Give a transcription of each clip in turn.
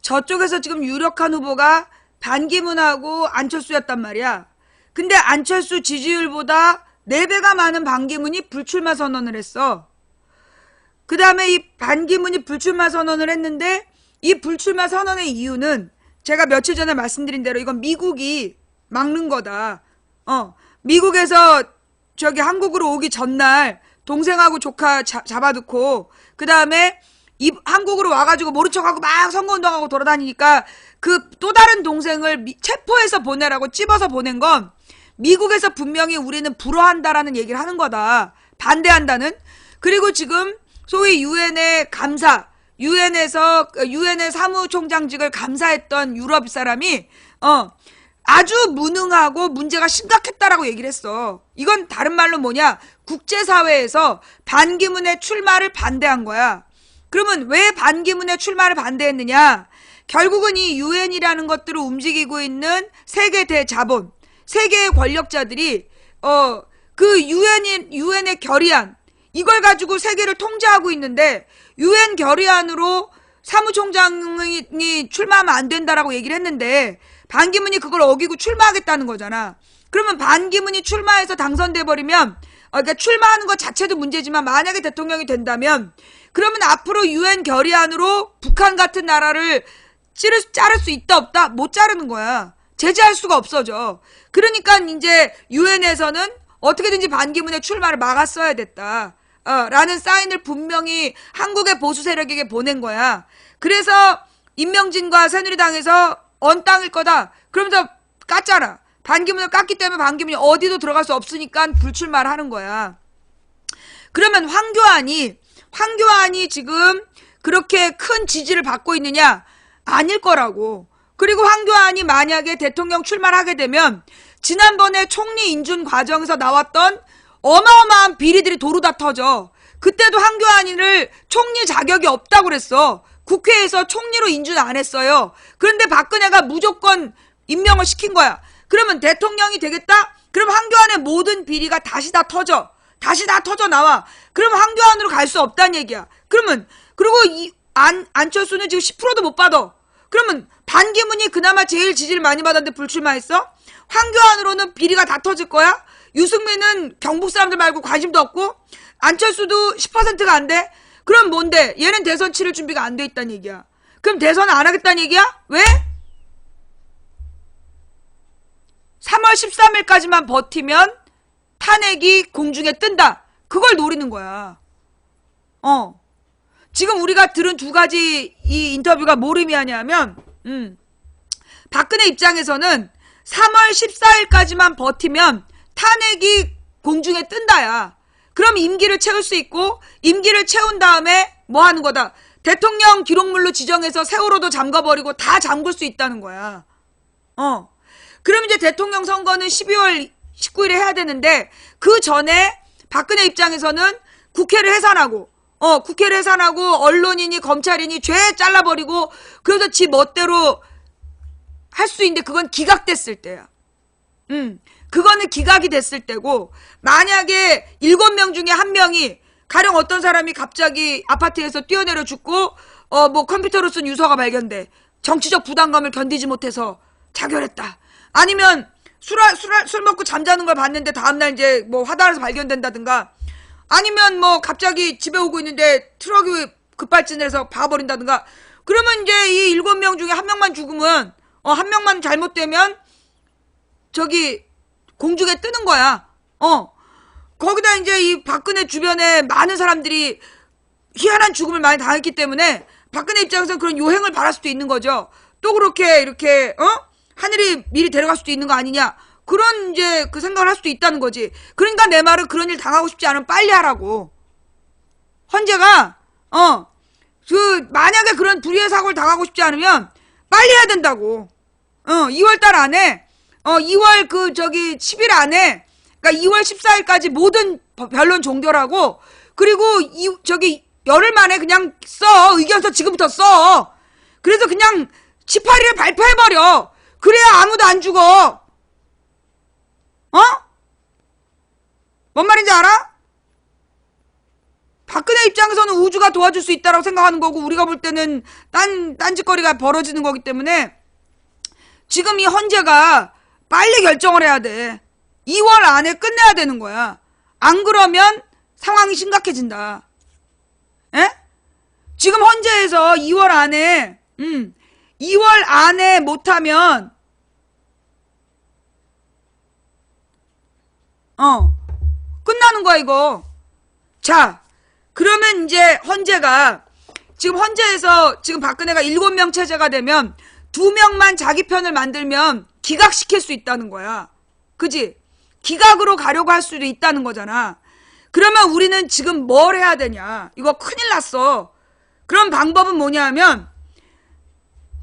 저쪽에서 지금 유력한 후보가 반기문하고 안철수였단 말이야. 근데 안철수 지지율보다 4배가 많은 반기문이 불출마 선언을 했어. 그 다음에 이 반기문이 불출마 선언을 했는데 이 불출마 선언의 이유는 제가 며칠 전에 말씀드린 대로 이건 미국이 막는 거다. 미국에서 저기 한국으로 오기 전날 동생하고 조카 잡아놓고 그 다음에 한국으로 와가지고 모른 척하고 막 선거운동하고 돌아다니니까 그 또 다른 동생을 체포해서 보내라고 찝어서 보낸 건 미국에서 분명히 우리는 불허한다라는 얘기를 하는 거다. 반대한다는. 그리고 지금 소위 유엔의 감사, 유엔에서 유엔의 사무총장직을 감사했던 유럽 사람이 아주 무능하고 문제가 심각했다라고 얘기를 했어. 이건 다른 말로 뭐냐? 국제사회에서 반기문의 출마를 반대한 거야. 그러면 왜 반기문의 출마를 반대했느냐? 결국은 이 유엔이라는 것들을 움직이고 있는 세계 대자본, 세계의 권력자들이 그 유엔의 결의안 이걸 가지고 세계를 통제하고 있는데 유엔 결의안으로 사무총장이 출마하면 안 된다라고 얘기를 했는데 반기문이 그걸 어기고 출마하겠다는 거잖아. 그러면 반기문이 출마해서 당선돼 버리면 그러니까 출마하는 것 자체도 문제지만 만약에 대통령이 된다면 그러면 앞으로 유엔 결의안으로 북한 같은 나라를 자를 수 있다 없다? 못 자르는 거야. 제재할 수가 없어져. 그러니까 이제 유엔에서는 어떻게든지 반기문의 출마를 막았어야 됐다. 라는 사인을 분명히 한국의 보수 세력에게 보낸 거야. 그래서 임명진과 새누리당에서 언땅일 거다. 그러면서 깠잖아. 반기문을 깠기 때문에 반기문이 어디도 들어갈 수 없으니까 불출마를 하는 거야. 그러면 황교안이 지금 그렇게 큰 지지를 받고 있느냐? 아닐 거라고. 그리고 황교안이 만약에 대통령 출마를 하게 되면 지난번에 총리 인준 과정에서 나왔던 어마어마한 비리들이 도로 다 터져. 그때도 황교안이를 총리 자격이 없다고 그랬어. 국회에서 총리로 인준 안 했어요. 그런데 박근혜가 무조건 임명을 시킨 거야. 그러면 대통령이 되겠다? 그럼 황교안의 모든 비리가 다시 다 터져. 다시 다 터져 나와. 그럼 황교안으로 갈 수 없다는 얘기야. 그러면 그리고 안철수는 지금 10%도 못 받아. 그러면 반기문이 그나마 제일 지지를 많이 받았는데 불출마했어? 황교안으로는 비리가 다 터질 거야? 유승민은 경북 사람들 말고 관심도 없고 안철수도 10%가 안 돼? 그럼 뭔데? 얘는 대선 치를 준비가 안 돼 있다는 얘기야. 그럼 대선을 안 하겠다는 얘기야? 왜? 3월 13일까지만 버티면 탄핵이 공중에 뜬다. 그걸 노리는 거야. 지금 우리가 들은 두 가지 이 인터뷰가 뭘 의미하냐면 박근혜 입장에서는 3월 14일까지만 버티면 탄핵이 공중에 뜬다야. 그럼 임기를 채울 수 있고 임기를 채운 다음에 뭐 하는 거다. 대통령 기록물로 지정해서 세월호도 잠가버리고 다 잠글 수 있다는 거야. 그럼 이제 대통령 선거는 12월 19일에 해야 되는데 그 전에 박근혜 입장에서는 국회를 해산하고 언론이니 검찰이니 죄 잘라버리고 그래서 지 멋대로 할 수 있는데 그건 기각됐을 때야. 그거는 기각이 됐을 때고 만약에 7명 중에 1명이 가령 어떤 사람이 갑자기 아파트에서 뛰어내려 죽고 뭐 컴퓨터로 쓴 유서가 발견돼. 정치적 부담감을 견디지 못해서 자결했다. 아니면 술 먹고 잠자는 걸 봤는데 다음날 이제 뭐 화단에서 발견된다든가 아니면 뭐 갑자기 집에 오고 있는데 트럭이 급발진해서 봐버린다든가 그러면 이제 이 7명 중에 1명만 죽으면 1명만 잘못되면 저기 공중에 뜨는 거야. 거기다 이제 이 박근혜 주변에 많은 사람들이 희한한 죽음을 많이 당했기 때문에 박근혜 입장에서는 그런 요행을 바랄 수도 있는 거죠. 또 그렇게 이렇게 하늘이 미리 데려갈 수도 있는 거 아니냐. 그런 이제 그 생각을 할 수도 있다는 거지. 그러니까 내 말은 그런 일 당하고 싶지 않으면 빨리 하라고. 헌재가 만약에 그런 불의의 사고를 당하고 싶지 않으면 빨리 해야 된다고. 2월달 안에 2월 10일 안에 그러니까 2월 14일까지 모든 변론 종결하고 그리고 열흘 만에 그냥 써. 의견서 지금부터 써. 그래서 그냥 18일에 발표해버려. 그래야 아무도 안 죽어. 뭔 말인지 알아? 박근혜 입장에서는 우주가 도와줄 수 있다라고 생각하는 거고 우리가 볼 때는 딴짓거리가 벌어지는 거기 때문에 지금 이 헌재가 빨리 결정을 해야 돼. 2월 안에 끝내야 되는 거야. 안 그러면 상황이 심각해진다. 에? 지금 헌재에서 2월 안에 2월 안에 못하면 끝나는 거야 이거. 자, 그러면 이제 헌재가 지금 헌재에서 지금 박근혜가 7명 체제가 되면 2명만 자기 편을 만들면 기각시킬 수 있다는 거야. 그지? 기각으로 가려고 할 수도 있다는 거잖아. 그러면 우리는 지금 뭘 해야 되냐? 이거 큰일 났어. 그런 방법은 뭐냐 하면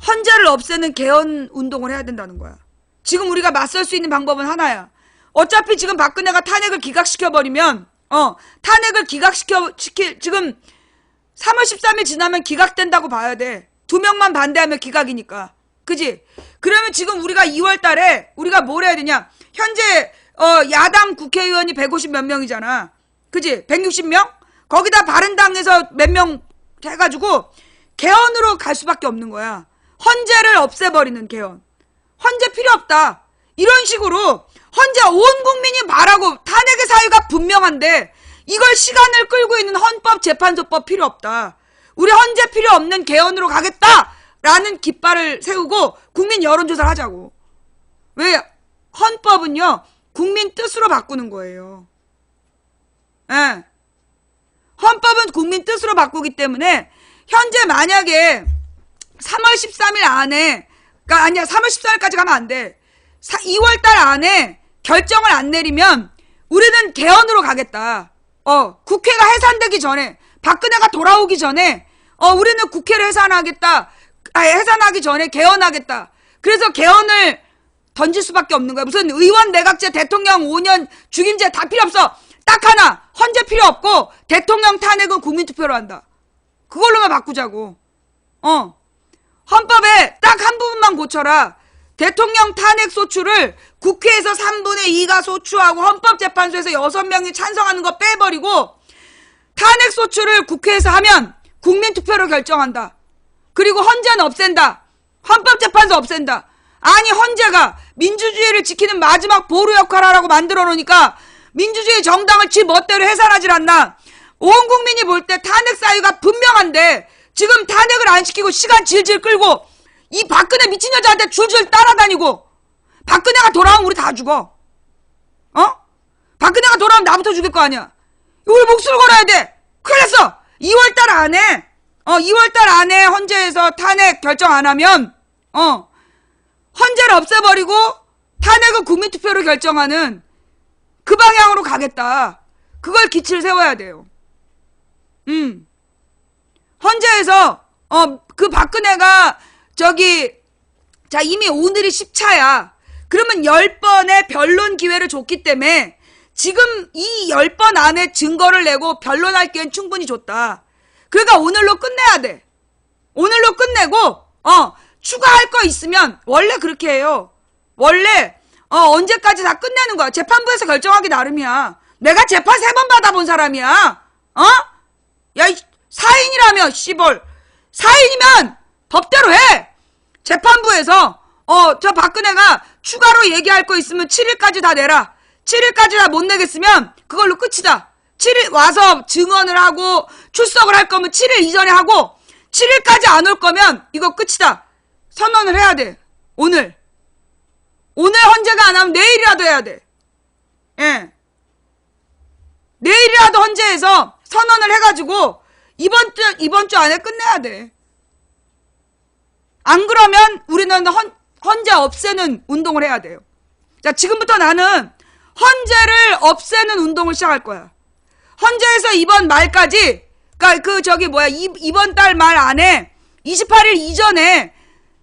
헌재를 없애는 개헌 운동을 해야 된다는 거야. 지금 우리가 맞설 수 있는 방법은 하나야. 어차피 지금 박근혜가 탄핵을 기각시켜버리면 탄핵을 지금 3월 13일 지나면 기각된다고 봐야 돼. 2명만 반대하면 기각이니까. 그지? 그러면 지금 우리가 2월 달에 우리가 뭘 해야 되냐? 현재 야당 국회의원이 150 몇 명이잖아. 그지? 160명? 거기다 바른당에서 몇 명 해가지고 개헌으로 갈 수밖에 없는 거야. 헌재를 없애버리는 개헌. 헌재 필요 없다. 이런 식으로 헌재 온 국민이 말하고 탄핵의 사유가 분명한데 이걸 시간을 끌고 있는 헌법재판소법 필요 없다. 우리 헌재 필요 없는 개헌으로 가겠다라는 깃발을 세우고 국민 여론조사를 하자고. 왜? 헌법은요 국민 뜻으로 바꾸는 거예요. 예. 헌법은 국민 뜻으로 바꾸기 때문에 현재 만약에 3월 13일 안에 그러니까 아니야 3월 14일까지 가면 안 돼. 2월 달 안에 결정을 안 내리면 우리는 개헌으로 가겠다. 국회가 해산되기 전에 박근혜가 돌아오기 전에 우리는 국회를 해산하기 전에 개헌하겠다. 그래서 개헌을 던질 수밖에 없는 거야. 무슨 의원 내각제 대통령 5년 죽임제 다 필요 없어. 딱 하나 헌재 필요 없고 대통령 탄핵은 국민투표로 한다. 그걸로만 바꾸자고. 헌법에 딱 한 부분만 고쳐라. 대통령 탄핵 소추를 국회에서 3분의 2가 소추하고 헌법재판소에서 6명이 찬성하는 거 빼버리고 탄핵 소추를 국회에서 하면 국민투표로 결정한다. 그리고 헌재는 없앤다. 헌법재판소 없앤다. 아니 헌재가 민주주의를 지키는 마지막 보루 역할을 하라고 만들어 놓으니까 민주주의 정당을 지 멋대로 해산하질 않나. 온 국민이 볼 때 탄핵 사유가 분명한데 지금 탄핵을 안 시키고 시간 질질 끌고 이 박근혜 미친 여자한테 줄줄 따라다니고 박근혜가 돌아오면 우리 다 죽어. 박근혜가 돌아오면 나부터 죽일 거 아니야. 우리 목숨을 걸어야 돼. 큰일 났어. 2월달 안에 2월달 안에 헌재에서 탄핵 결정 안 하면 헌재를 없애버리고 탄핵은 국민투표로 결정하는 그 방향으로 가겠다. 그걸 기치를 세워야 돼요. 헌재에서 그 박근혜가 이미 오늘이 10차야. 그러면 10번의 변론 기회를 줬기 때문에 지금 이 10번 안에 증거를 내고 변론할 기회는 충분히 줬다. 그러니까 오늘로 끝내야 돼. 오늘로 끝내고 추가할 거 있으면 원래 그렇게 해요. 원래 언제까지 다 끝내는 거야. 재판부에서 결정하기 나름이야. 내가 재판 3번 받아본 사람이야. 야, 사인이라며 씨벌. 사인이면 법대로 해. 재판부에서 저 박근혜가 추가로 얘기할 거 있으면 7일까지 다 내라. 7일까지 다 못 내겠으면 그걸로 끝이다. 7일 와서 증언을 하고 출석을 할 거면 7일 이전에 하고 7일까지 안 올 거면 이거 끝이다. 선언을 해야 돼. 오늘 헌재가 안 하면 내일이라도 해야 돼. 예. 내일이라도 헌재에서 선언을 해가지고 이번 주 안에 끝내야 돼. 안 그러면 우리는 헌재 없애는 운동을 해야 돼요. 자, 지금부터 나는 헌재를 없애는 운동을 시작할 거야. 헌재에서 이번 말까지, 그러니까 이번 달 말 안에 28일 이전에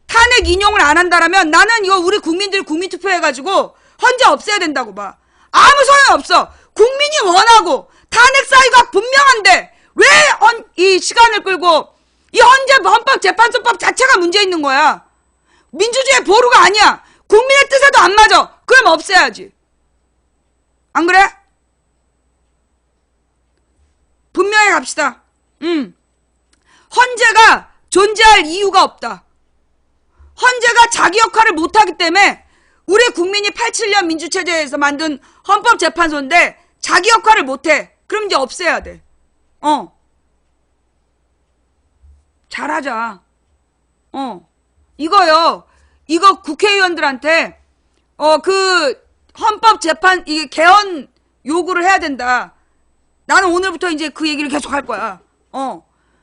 탄핵 인용을 안 한다라면 나는 이거 우리 국민들 국민투표 해가지고 헌재 없애야 된다고 봐. 아무 소용이 없어. 국민이 원하고 탄핵 사유가 분명한데 왜 이 시간을 끌고 이 헌법재판소법 자체가 문제 있는 거야. 민주주의의 보루가 아니야. 국민의 뜻에도 안 맞아. 그럼 없애야지. 안 그래? 분명히 갑시다. 헌재가 존재할 이유가 없다. 헌재가 자기 역할을 못하기 때문에 우리 국민이 87년 민주체제에서 만든 헌법재판소인데 자기 역할을 못해. 그럼 이제 없애야 돼. 잘하자. 이거요. 이거 국회의원들한테 그 헌법재판 이게 개헌 요구를 해야 된다. 나는 오늘부터 이제 그 얘기를 계속 할 거야.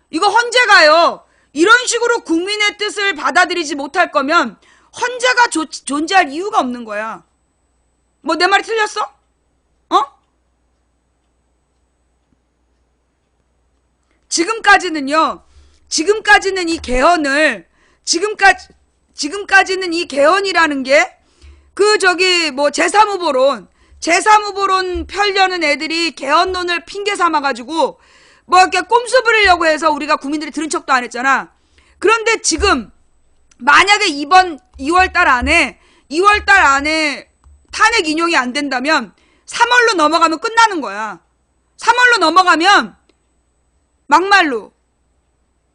이거 헌재가요. 이런 식으로 국민의 뜻을 받아들이지 못할 거면 헌재가 존재할 이유가 없는 거야. 뭐 내 말이 틀렸어? 지금까지는 이 개헌을 지금까지는 이 개헌이라는 게 그 저기 뭐 제3후보론 펴려는 애들이 개헌론을 핑계 삼아가지고 뭐 이렇게 꼼수 부리려고 해서 우리가 국민들이 들은 척도 안 했잖아. 그런데 지금 만약에 이번 2월달 안에 탄핵 인용이 안 된다면 3월로 넘어가면 끝나는 거야. 3월로 넘어가면 막말로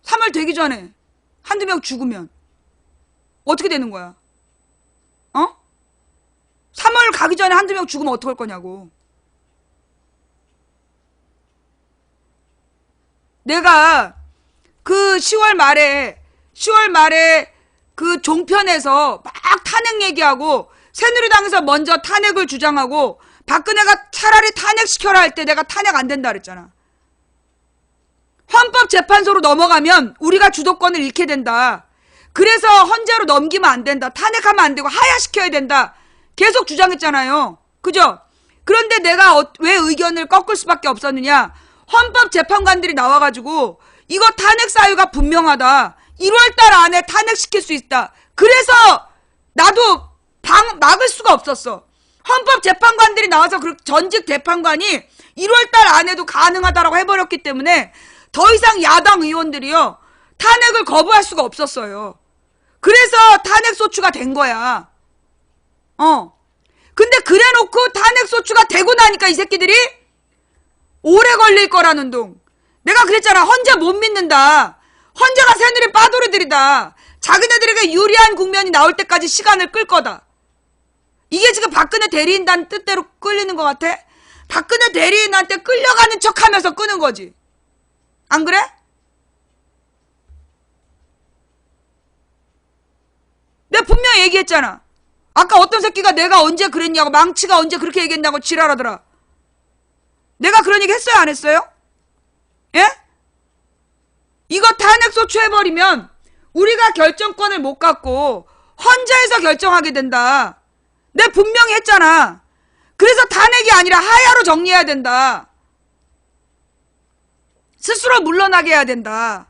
3월 되기 전에 한두 명 죽으면 어떻게 되는 거야? 3월 가기 전에 한두 명 죽으면 어떡할 거냐고. 내가 그 10월 말에 그 종편에서 막 탄핵 얘기하고 새누리당에서 먼저 탄핵을 주장하고 박근혜가 차라리 탄핵시켜라 할 때 내가 탄핵 안 된다 그랬잖아. 헌법재판소로 넘어가면 우리가 주도권을 잃게 된다. 그래서 헌재로 넘기면 안 된다. 탄핵하면 안 되고 하야시켜야 된다. 계속 주장했잖아요. 그죠? 그런데 내가 왜 의견을 꺾을 수밖에 없었느냐. 헌법재판관들이 나와가지고 이거 탄핵 사유가 분명하다. 1월달 안에 탄핵시킬 수 있다. 그래서 나도 막을 수가 없었어. 헌법재판관들이 나와서 전직 재판관이 1월달 안에도 가능하다라고 해버렸기 때문에 더 이상 야당 의원들이요. 탄핵을 거부할 수가 없었어요. 그래서 탄핵소추가 된 거야. 근데 그래놓고 탄핵소추가 되고 나니까 이 새끼들이 오래 걸릴 거라는 둥. 내가 그랬잖아. 헌재 못 믿는다. 헌재가 새누리 빠돌이들이다. 자기네들에게 유리한 국면이 나올 때까지 시간을 끌 거다. 이게 지금 박근혜 대리인단 뜻대로 끌리는 것 같아? 박근혜 대리인한테 끌려가는 척하면서 끄는 거지. 안 그래? 내가 분명히 얘기했잖아. 아까 어떤 새끼가 내가 언제 그랬냐고, 망치가 언제 그렇게 얘기했냐고 지랄하더라. 내가 그런 얘기 했어요, 안 했어요? 예? 이거 탄핵소추 해버리면 우리가 결정권을 못 갖고 헌재에서 결정하게 된다. 내가 분명히 했잖아. 그래서 탄핵이 아니라 하야로 정리해야 된다. 스스로 물러나게 해야 된다.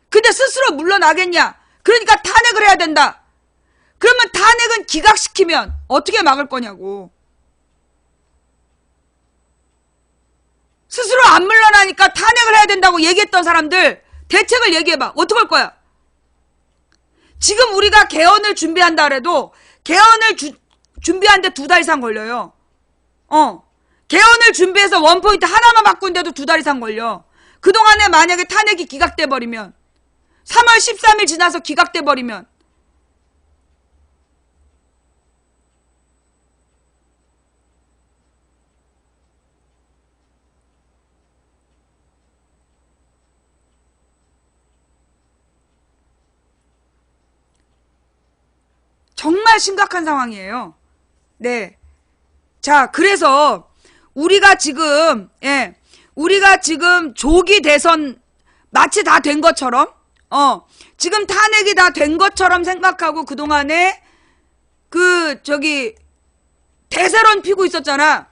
근데 스스로 물러나겠냐? 그러니까 탄핵을 해야 된다. 그러면 탄핵은 기각시키면 어떻게 막을 거냐고. 스스로 안 물러나니까 탄핵을 해야 된다고 얘기했던 사람들 대책을 얘기해봐. 어떡할 거야? 지금 우리가 개헌을 준비한다 그래도 개헌을 준비하는데 2달 이상 걸려요. 개헌을 준비해서 원포인트 하나만 바꾼데도 2달 이상 걸려. 그동안에 만약에 탄핵이 기각돼 버리면 3월 13일 지나서 기각돼 버리면 정말 심각한 상황이에요. 네. 자, 그래서 우리가 지금 조기 대선 마치 다 된 것처럼 지금 탄핵이 다 된 것처럼 생각하고 그동안에 대세론 피고 있었잖아.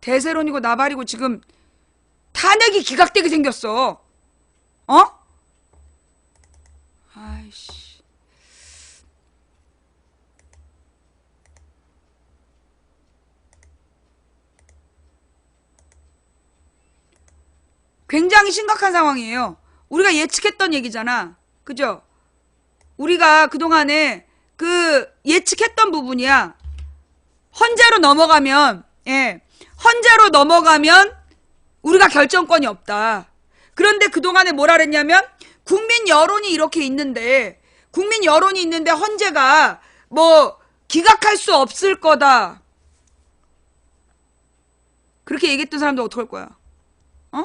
대세론이고 나발이고 지금 탄핵이 기각되게 생겼어. 아이씨. 굉장히 심각한 상황이에요. 우리가 예측했던 얘기잖아. 그죠? 우리가 그동안에 예측했던 부분이야. 헌재로 넘어가면 예, 헌재로 넘어가면 우리가 결정권이 없다. 그런데 그동안에 뭐라 그랬냐면 국민 여론이 이렇게 있는데 국민 여론이 있는데 헌재가 뭐 기각할 수 없을 거다. 그렇게 얘기했던 사람들 어떡할 거야? 어?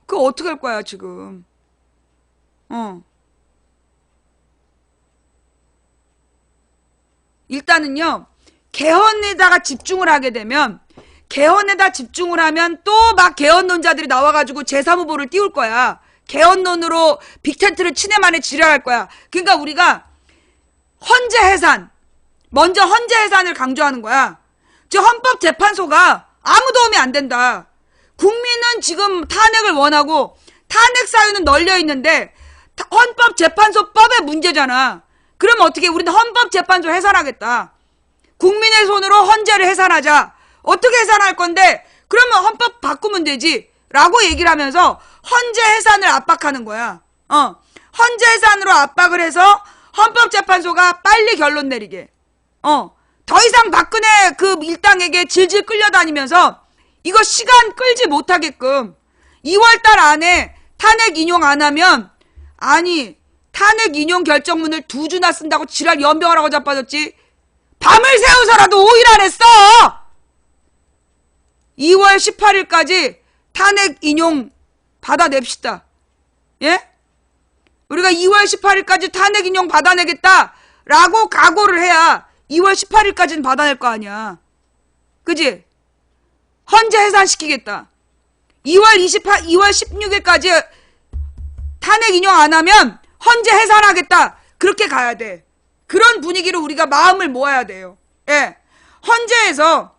그거 어떡할 거야 지금? 일단은요. 개헌에다가 집중을 하게 되면 개헌에다 집중을 하면 또 막 개헌론자들이 나와가지고 제3후보를 띄울 거야. 개헌론으로 빅텐트를 치네만에 지랄할 거야. 그러니까 우리가 헌재 해산, 먼저 헌재 해산을 강조하는 거야. 저 헌법재판소가 아무 도움이 안 된다. 국민은 지금 탄핵을 원하고 탄핵 사유는 널려 있는데 헌법재판소법의 문제잖아. 그럼 어떻게 우리는 헌법재판소 해산하겠다. 국민의 손으로 헌재를 해산하자. 어떻게 해산할 건데 그러면 헌법 바꾸면 되지 라고 얘기를 하면서 헌재 해산을 압박하는 거야. 헌재 해산으로 압박을 해서 헌법재판소가 빨리 결론 내리게. 더 이상 박근혜 그 일당에게 질질 끌려다니면서 이거 시간 끌지 못하게끔 2월달 안에 탄핵 인용 안 하면 아니 탄핵 인용 결정문을 2주나 쓴다고 지랄 연병을 하고 자빠졌지. 밤을 새워서라도 5일 안에 써. 2월 18일까지 탄핵 인용 받아냅시다. 예? 우리가 2월 18일까지 탄핵 인용 받아내겠다 라고 각오를 해야 2월 18일까지는 받아낼 거 아니야. 그지? 헌재 해산시키겠다. 2월 16일까지 탄핵 인용 안 하면 헌재 해산하겠다. 그렇게 가야 돼. 그런 분위기로 우리가 마음을 모아야 돼요. 예. 헌재에서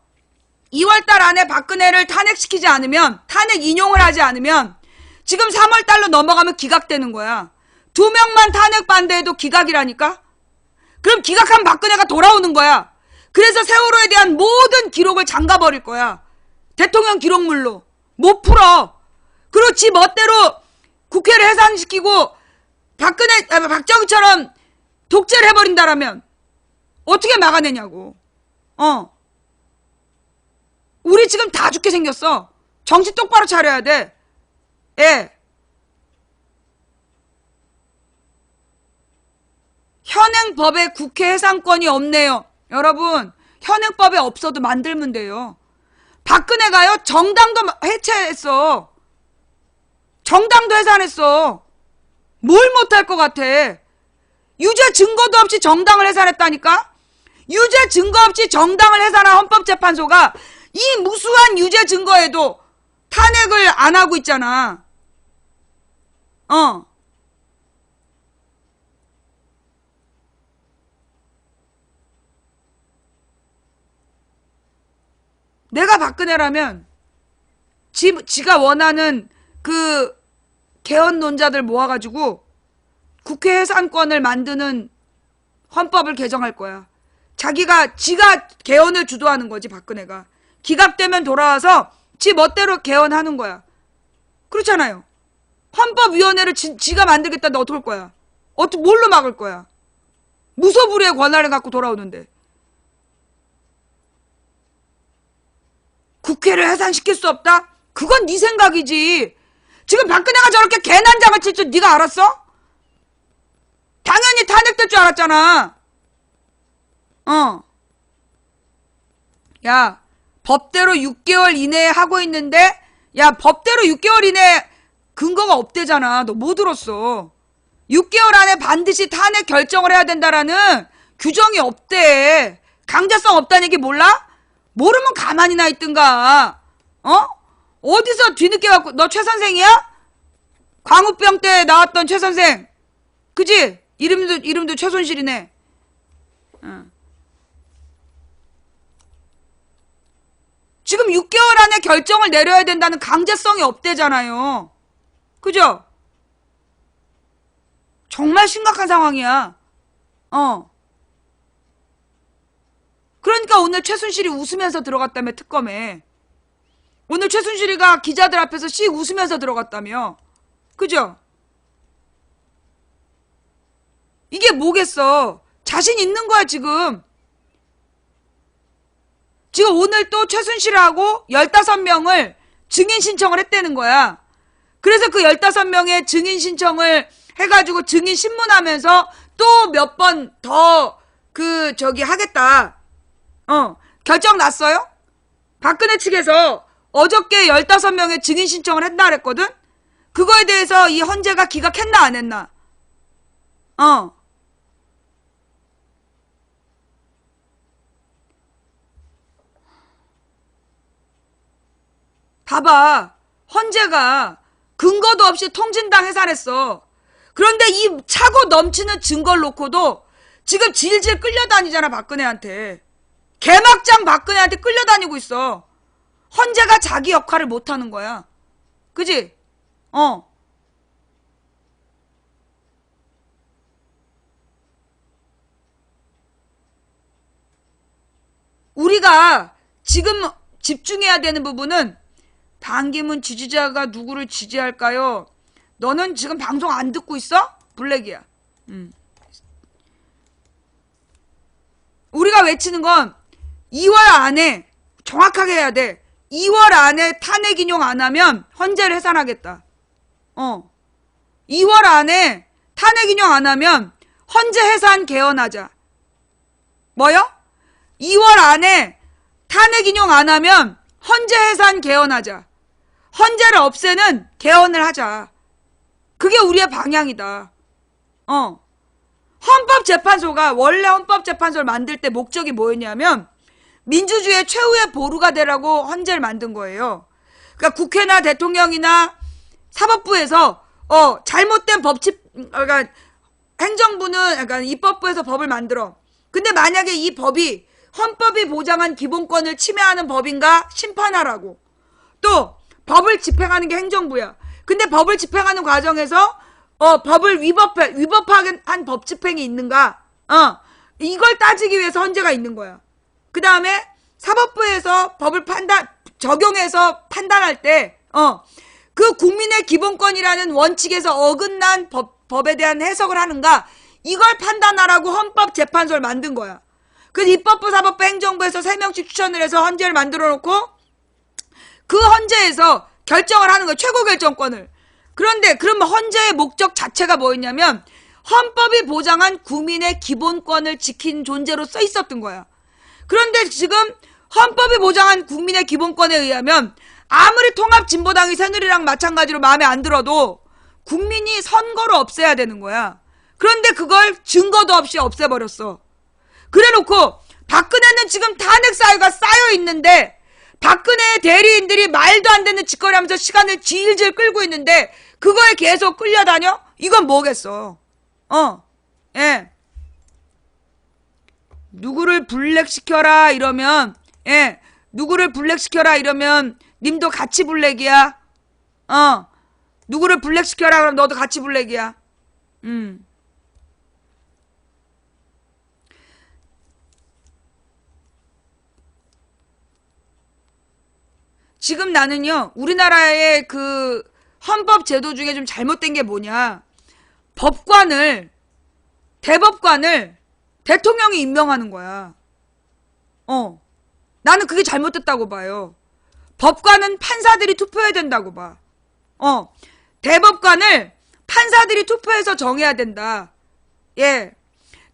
2월달 안에 박근혜를 탄핵시키지 않으면, 탄핵 인용을 하지 않으면 지금 3월달로 넘어가면 기각되는 거야. 2명만 탄핵 반대해도 기각이라니까? 그럼 기각한 박근혜가 돌아오는 거야. 그래서 세월호에 대한 모든 기록을 잠가버릴 거야. 대통령 기록물로. 못 풀어. 그리고 지 멋대로 국회를 해산시키고 박정희처럼 독재를 해버린다라면 어떻게 막아내냐고. 우리 지금 다 죽게 생겼어. 정신 똑바로 차려야 돼. 예. 현행법에 국회 해산권이 없네요. 여러분, 현행법에 없어도 만들면 돼요. 박근혜가요, 정당도 해체했어. 정당도 해산했어. 뭘 못할 것 같아. 유죄 증거도 없이 정당을 해산했다니까? 유죄 증거 없이 정당을 해산한 헌법재판소가 이 무수한 유죄 증거에도 탄핵을 안 하고 있잖아. 내가 박근혜라면 지가 원하는 그 개헌론자들 모아가지고 국회 해산권을 만드는 헌법을 개정할 거야. 지가 개헌을 주도하는 거지, 박근혜가. 기각되면 돌아와서 지 멋대로 개헌하는 거야. 그렇잖아요. 헌법위원회를 지가 만들겠다는데 어떡할 거야? 뭘로 막을 거야? 무소불위의 권한을 갖고 돌아오는데. 국회를 해산시킬 수 없다? 그건 네 생각이지. 지금 박근혜가 저렇게 개난장을 칠 줄 네가 알았어? 당연히 탄핵될 줄 알았잖아. 야, 법대로 6개월 이내에 하고 있는데, 야, 법대로 6개월 이내에 근거가 없대잖아. 너 뭐 들었어? 6개월 안에 반드시 탄핵 결정을 해야 된다라는 규정이 없대. 강제성 없다는 얘기 몰라? 모르면 가만히 나 있든가. 어디서 뒤늦게 갖고, 너 최 선생이야? 광우병 때 나왔던 최 선생. 그지? 이름도 최순실이네. 지금 6개월 안에 결정을 내려야 된다는 강제성이 없대잖아요. 그죠? 정말 심각한 상황이야. 그러니까 오늘 최순실이 웃으면서 들어갔다며, 특검에. 오늘 최순실이가 기자들 앞에서 씩 웃으면서 들어갔다며. 그죠? 이게 뭐겠어. 자신 있는 거야, 지금. 지금 오늘 또 최순실하고 15명을 증인 신청을 했다는 거야. 그래서 그 15명의 증인 신청을 해가지고 증인 신문하면서 또 몇 번 더 하겠다. 결정 났어요? 박근혜 측에서 어저께 15명의 증인 신청을 했다 그랬거든? 그거에 대해서 이 헌재가 기각했나 안 했나? 봐봐. 헌재가 근거도 없이 통진당 해산했어. 그런데 이 차고 넘치는 증거를 놓고도 지금 질질 끌려다니잖아, 박근혜한테. 개막장 박근혜한테 끌려다니고 있어. 헌재가 자기 역할을 못하는 거야. 그지? 우리가 지금 집중해야 되는 부분은 반기문 지지자가 누구를 지지할까요? 너는 지금 방송 안 듣고 있어? 블랙이야. 우리가 외치는 건 2월 안에 정확하게 해야 돼. 2월 안에 탄핵 인용 안 하면 헌재를 해산하겠다. 2월 안에 탄핵 인용 안 하면 헌재 해산 개헌하자. 뭐요? 2월 안에 탄핵 인용 안 하면 헌재 해산 개헌하자. 헌재를 없애는 개헌을 하자. 그게 우리의 방향이다. 헌법재판소가 원래 헌법재판소를 만들 때 목적이 뭐였냐면 민주주의의 최후의 보루가 되라고 헌재를 만든 거예요. 그러니까 국회나 대통령이나 사법부에서 잘못된 그러니까 행정부는 약간 입법부에서 법을 만들어. 근데 만약에 이 법이 헌법이 보장한 기본권을 침해하는 법인가 심판하라고. 또 법을 집행하는 게 행정부야. 근데 법을 집행하는 과정에서 법을 위법한 법 집행이 있는가? 이걸 따지기 위해서 헌재가 있는 거야. 그 다음에 사법부에서 법을 적용해서 판단할 때, 그 국민의 기본권이라는 원칙에서 어긋난 법에 대한 해석을 하는가? 이걸 판단하라고 헌법재판소를 만든 거야. 그래서 입법부, 사법부, 행정부에서 3명씩 추천을 해서 헌재를 만들어 놓고 그 헌재에서 결정을 하는 거야. 최고 결정권을. 그런데 그럼 헌재의 목적 자체가 뭐였냐면 헌법이 보장한 국민의 기본권을 지킨 존재로 써 있었던 거야. 그런데 지금 헌법이 보장한 국민의 기본권에 의하면 아무리 통합진보당이 새누리랑 마찬가지로 마음에 안 들어도 국민이 선거로 없애야 되는 거야. 그런데 그걸 증거도 없이 없애버렸어. 그래놓고 박근혜는 지금 탄핵 사유가 쌓여 있는데 박근혜의 대리인들이 말도 안 되는 짓거리 하면서 시간을 질질 끌고 있는데 그거에 계속 끌려다녀? 이건 뭐겠어. 예. 누구를 블랙시켜라 이러면 누구를 블랙시켜라 이러면 님도 같이 블랙이야. 누구를 블랙시켜라 그러면 너도 같이 블랙이야. 지금 나는요, 우리나라의 그 헌법 제도 중에 좀 잘못된 게 뭐냐. 대법관을 대통령이 임명하는 거야. 나는 그게 잘못됐다고 봐요. 법관은 판사들이 투표해야 된다고 봐. 대법관을 판사들이 투표해서 정해야 된다. 예.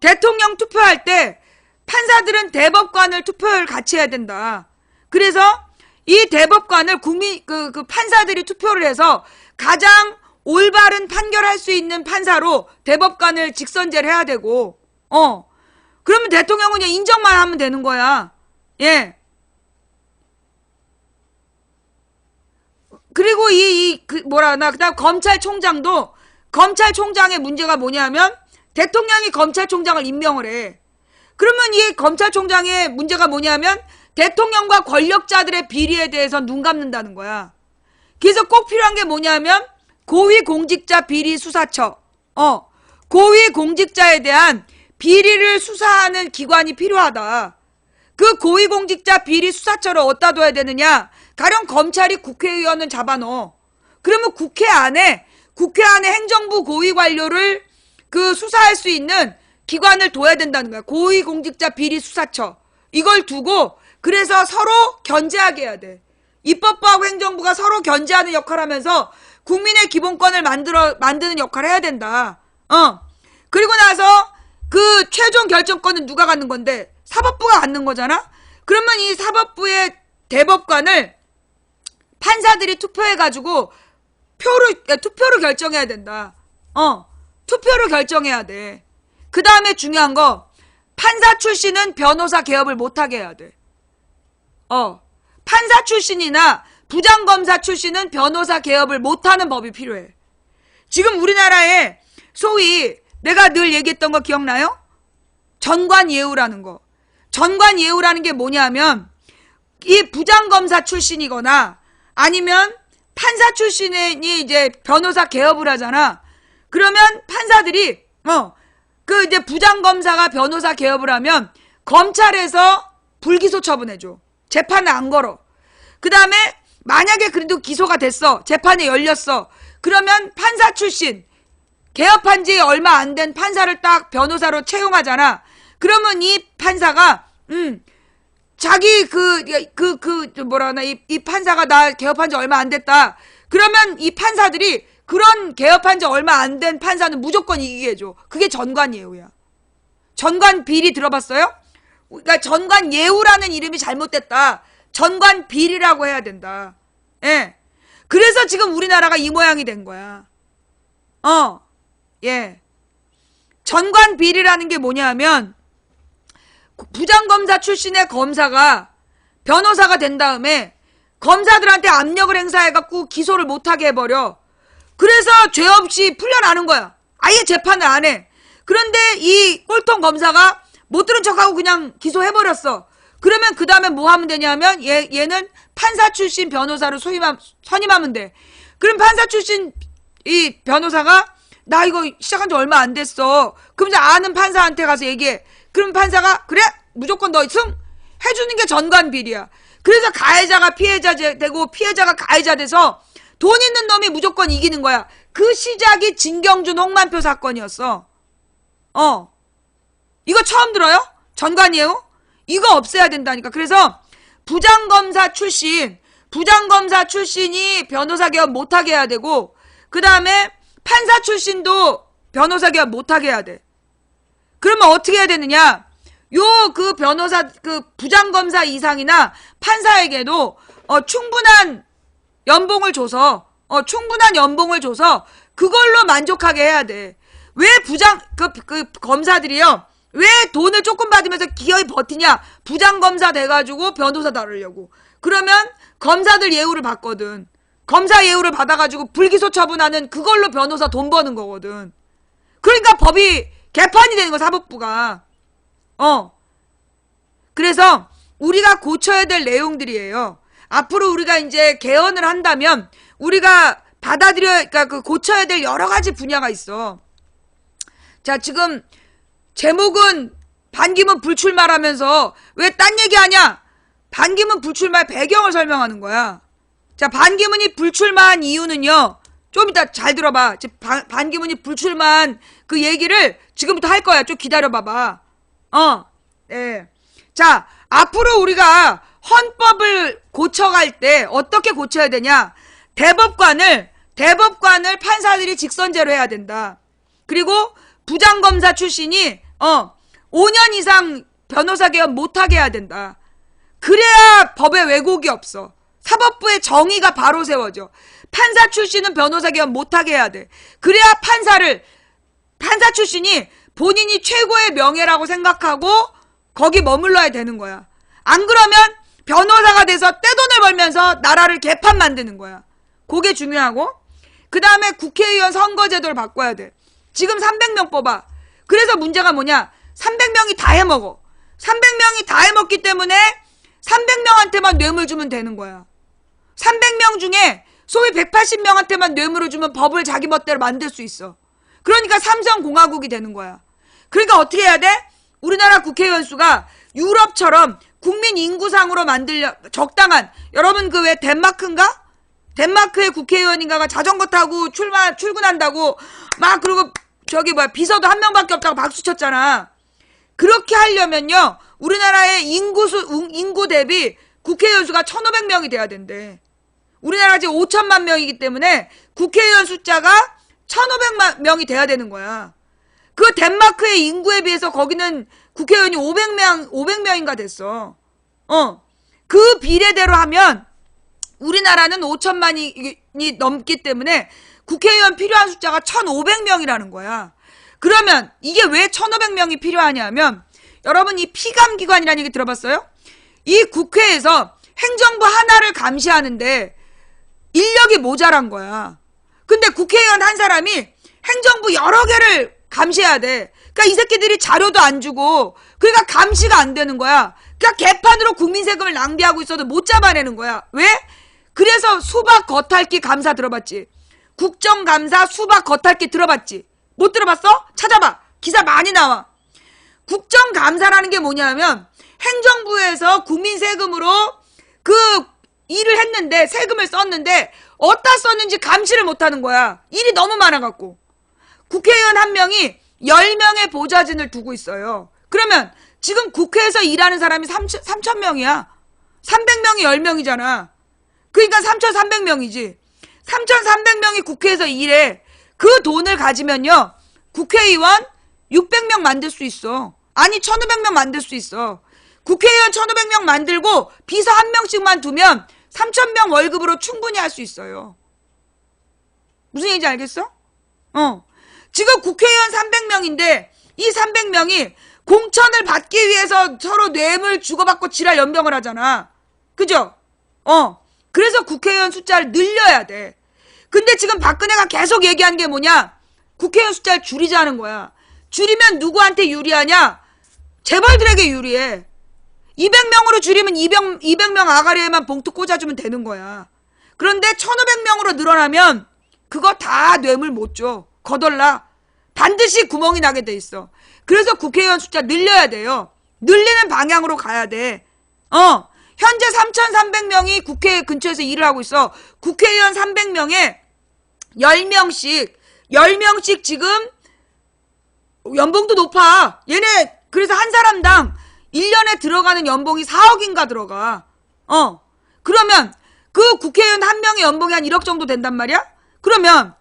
대통령 투표할 때 판사들은 대법관을 투표를 같이 해야 된다. 그래서 이 대법관을 그 판사들이 투표를 해서 가장 올바른 판결할 수 있는 판사로 대법관을 직선제를 해야 되고, 그러면 대통령은 그냥 인정만 하면 되는 거야. 예. 그리고 그다음 검찰총장도, 검찰총장의 문제가 뭐냐면, 대통령이 검찰총장을 임명을 해. 그러면 이 검찰총장의 문제가 뭐냐면, 대통령과 권력자들의 비리에 대해서 눈 감는다는 거야. 그래서 꼭 필요한 게 뭐냐면 고위공직자 비리수사처. 고위공직자에 대한 비리를 수사하는 기관이 필요하다. 그 고위공직자 비리수사처를 어디다 둬야 되느냐. 가령 검찰이 국회의원은 잡아넣어. 그러면 국회 안에 행정부 고위관료를 수사할 수 있는 기관을 둬야 된다는 거야. 고위공직자 비리수사처. 이걸 두고 그래서 서로 견제하게 해야 돼. 입법부하고 행정부가 서로 견제하는 역할을 하면서 국민의 기본권을 만드는 역할을 해야 된다. 그리고 나서 그 최종 결정권은 누가 갖는 건데? 사법부가 갖는 거잖아? 그러면 이 사법부의 대법관을 판사들이 투표해가지고 투표로 결정해야 된다. 투표로 결정해야 돼. 그 다음에 중요한 거, 판사 출신은 변호사 개업을 못하게 해야 돼. 판사 출신이나 부장검사 출신은 변호사 개업을 못하는 법이 필요해. 지금 우리나라에 소위 내가 늘 얘기했던 거 기억나요? 전관예우라는 거. 전관예우라는 게 뭐냐면 이 부장검사 출신이거나 아니면 판사 출신이 이제 변호사 개업을 하잖아. 그러면 판사들이 그 이제 부장검사가 변호사 개업을 하면 검찰에서 불기소 처분해줘. 재판을 안 걸어. 그 다음에 만약에 그래도 기소가 됐어. 재판이 열렸어. 그러면 판사 출신 개업한 지 얼마 안 된 판사를 딱 변호사로 채용하잖아. 그러면 이 판사가 자기 이 판사가 나 개업한 지 얼마 안 됐다. 그러면 이 판사들이 그런 개업한 지 얼마 안 된 판사는 무조건 이기게 해줘. 그게 전관예우야. 전관비리 들어봤어요? 그러니까 전관예우라는 이름이 잘못됐다. 전관비리라고 해야 된다. 예. 그래서 지금 우리나라가 이 모양이 된 거야. 예. 전관비리라는 게 뭐냐면 부장검사 출신의 검사가 변호사가 된 다음에 검사들한테 압력을 행사해갖고 기소를 못하게 해버려. 그래서 죄 없이 풀려나는 거야. 아예 재판을 안 해. 그런데 이 꼴통 검사가 못 들은 척하고 그냥 기소해버렸어. 그러면 그 다음에 뭐 하면 되냐면 얘는 판사 출신 변호사로 선임하면 돼. 그럼 판사 출신 이 변호사가 나 이거 시작한 지 얼마 안 됐어. 그럼 이제 아는 판사한테 가서 얘기해. 그럼 판사가 그래? 무조건 너 승? 해주는 게 전관비리야. 그래서 가해자가 피해자 되고 피해자가 가해자 돼서 돈 있는 놈이 무조건 이기는 거야. 그 시작이 진경준 홍만표 사건이었어. 이거 처음 들어요? 전관예우? 이거 없애야 된다니까. 그래서 부장검사 출신이 변호사 개업 못하게 해야 되고, 그 다음에 판사 출신도 변호사 개업 못하게 해야 돼. 그러면 어떻게 해야 되느냐? 그 부장검사 이상이나 판사에게도 충분한 연봉을 줘서 그걸로 만족하게 해야 돼. 왜 검사들이요? 왜 돈을 조금 받으면서 기어이 버티냐? 부장검사 돼가지고 변호사 다루려고. 그러면 검사들 예우를 받거든. 검사 예우를 받아가지고 불기소 처분하는 그걸로 변호사 돈 버는 거거든. 그러니까 법이 개판이 되는 거, 사법부가. 그래서 우리가 고쳐야 될 내용들이에요. 앞으로 우리가 이제 개헌을 한다면 우리가 그러니까 고쳐야 될 여러 가지 분야가 있어. 자, 지금 제목은 반기문 불출마라면서 왜 딴 얘기하냐? 반기문 불출마의 배경을 설명하는 거야. 자, 반기문이 불출마한 이유는요. 좀 이따 잘 들어봐. 반기문이 불출마한 그 얘기를 지금부터 할 거야. 좀 기다려봐봐. 네. 자, 앞으로 우리가 헌법을 고쳐갈 때 어떻게 고쳐야 되냐? 대법관을 판사들이 직선제로 해야 된다. 그리고 부장검사 출신이 5년 이상 변호사 개업 못하게 해야 된다. 그래야 법에 왜곡이 없어. 사법부의 정의가 바로 세워져. 판사 출신은 변호사 개업 못하게 해야 돼. 그래야 판사 출신이 본인이 최고의 명예라고 생각하고 거기 머물러야 되는 거야. 안 그러면 변호사가 돼서 떼돈을 벌면서 나라를 개판 만드는 거야. 그게 중요하고, 그 다음에 국회의원 선거제도를 바꿔야 돼. 지금 300명 뽑아. 그래서 문제가 뭐냐? 300명이 다 해먹어. 300명이 다 해먹기 때문에 300명한테만 뇌물 주면 되는 거야. 300명 중에 소위 180명한테만 뇌물을 주면 법을 자기 멋대로 만들 수 있어. 그러니까 삼성공화국이 되는 거야. 그러니까 어떻게 해야 돼? 우리나라 국회의원 수가 유럽처럼 국민 인구상으로 적당한, 여러분 그 왜 덴마크인가? 덴마크의 국회의원인가가 자전거 타고 출근한다고 막, 그리고 비서도 한 명밖에 없다고 박수 쳤잖아. 그렇게 하려면요, 우리나라의 인구 대비 국회의원 수가 1,500명이 돼야 된대. 우리나라가 지금 5천만 명이기 때문에 국회의원 숫자가 1,500만 명이 돼야 되는 거야. 그 덴마크의 인구에 비해서 거기는 국회의원이 500명인가 됐어. 그 비례대로 하면 우리나라는 5천만이 넘기 때문에 국회의원 필요한 숫자가 1,500명이라는 거야. 그러면 이게 왜 1,500명이 필요하냐면, 여러분 이 피감기관이라는 얘기 들어봤어요? 이 국회에서 행정부 하나를 감시하는데 인력이 모자란 거야. 근데 국회의원 한 사람이 행정부 여러 개를 감시해야 돼. 그러니까 이 새끼들이 자료도 안 주고, 그러니까 감시가 안 되는 거야. 그러니까 개판으로 국민 세금을 낭비하고 있어도 못 잡아내는 거야. 왜? 그래서 수박 겉핥기 감사 들어봤지? 국정감사 수박 겉핥기 들어봤지? 못 들어봤어? 찾아봐. 기사 많이 나와. 국정감사라는 게 뭐냐면, 행정부에서 국민 세금으로 그 일을 했는데, 세금을 썼는데 어디다 썼는지 감시를 못하는 거야. 일이 너무 많아갖고. 국회의원 한 명이 10명의 보좌진을 두고 있어요. 그러면 지금 국회에서 일하는 사람이 3,000명이야. 300명이 10명이잖아. 그러니까 3,300명이지. 3,300명이 국회에서 일해. 그 돈을 가지면요, 국회의원 600명 만들 수 있어. 아니 1,500명 만들 수 있어. 국회의원 1,500명 만들고 비서 한 명씩만 두면 3,000명 월급으로 충분히 할 수 있어요. 무슨 얘기인지 알겠어? 지금 국회의원 300명인데 이 300명이 공천을 받기 위해서 서로 뇌물 주고받고 지랄 연병을 하잖아. 그죠? 그래서 국회의원 숫자를 늘려야 돼. 근데 지금 박근혜가 계속 얘기한 게 뭐냐? 국회의원 숫자를 줄이자는 거야. 줄이면 누구한테 유리하냐? 재벌들에게 유리해. 200명으로 줄이면 200명 아가리에만 봉투 꽂아주면 되는 거야. 그런데 1,500명으로 늘어나면 그거 다 뇌물 못 줘. 거덜나. 반드시 구멍이 나게 돼 있어. 그래서 국회의원 숫자 늘려야 돼요. 늘리는 방향으로 가야 돼. 현재 3,300명이 국회 근처에서 일을 하고 있어. 국회의원 300명에 10명씩 지금 연봉도 높아. 얘네 그래서 한 사람당 1년에 들어가는 연봉이 4억인가 들어가. 그러면 그 국회의원 한 명의 연봉이 한 1억 정도 된단 말이야? 그러면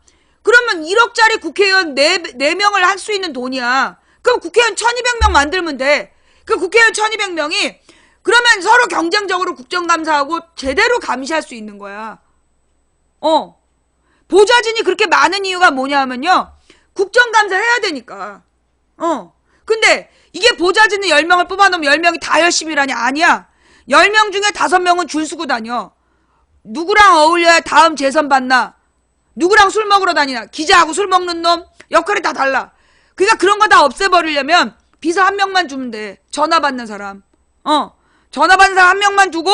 1억짜리 국회의원 4명을 할 수 있는 돈이야. 그럼 국회의원 1,200명 만들면 돼. 그 국회의원 1,200명이 그러면 서로 경쟁적으로 국정감사하고 제대로 감시할 수 있는 거야. 보좌진이 그렇게 많은 이유가 뭐냐면요, 국정감사 해야 되니까. 근데 이게 보좌진은 10명을 뽑아놓으면 10명이 다 열심히 일하냐? 아니야. 10명 중에 5명은 줄 서고 다녀. 누구랑 어울려야 다음 재선 받나? 누구랑 술 먹으러 다니나? 기자하고 술 먹는 놈? 역할이 다 달라. 그러니까 그런 거 다 없애버리려면 비서 한 명만 주면 돼. 전화 받는 사람. 전화 받는 사람 한 명만 두고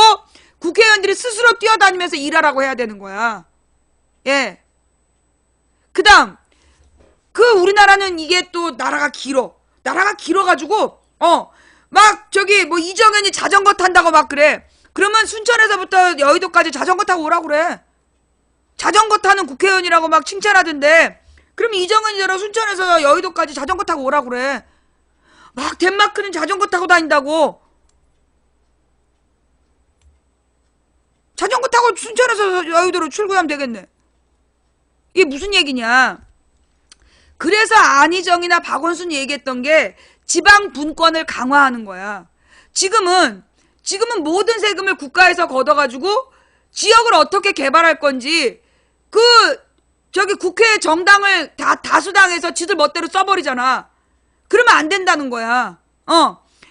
국회의원들이 스스로 뛰어다니면서 일하라고 해야 되는 거야. 예. 그 다음, 우리나라는 이게 또 나라가 길어가지고, 막 저기 뭐 이정현이 자전거 탄다고 막 그래. 그러면 순천에서부터 여의도까지 자전거 타고 오라고 그래. 자전거 타는 국회의원이라고 막 칭찬하던데, 그럼 이정현이처럼 순천에서 여의도까지 자전거 타고 오라고 그래. 막 덴마크는 자전거 타고 다닌다고. 자전거 타고 순천에서 여의도로 출근하면 되겠네. 이게 무슨 얘기냐? 그래서 안희정이나 박원순이 얘기했던 게 지방 분권을 강화하는 거야. 지금은 모든 세금을 국가에서 걷어가지고 지역을 어떻게 개발할 건지 저기 국회 정당을 다수당해서 지들 멋대로 써버리잖아. 그러면 안 된다는 거야.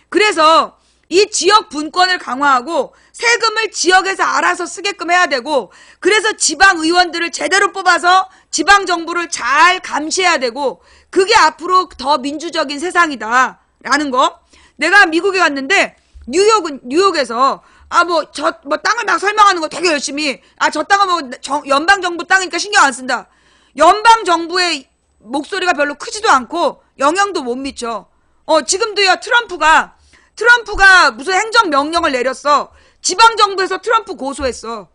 그래서 이 지역 분권을 강화하고 세금을 지역에서 알아서 쓰게끔 해야 되고, 그래서 지방 의원들을 제대로 뽑아서 지방 정부를 잘 감시해야 되고, 그게 앞으로 더 민주적인 세상이다라는 거. 내가 미국에 갔는데 뉴욕에서 땅을 막 설명하는 거 되게 열심히, 저 땅은 연방 정부 땅이니까 신경 안 쓴다. 연방 정부의 목소리가 별로 크지도 않고 영향도 못 미쳐. 지금도요, 트럼프가 무슨 행정명령을 내렸어. 지방정부에서 트럼프 고소했어.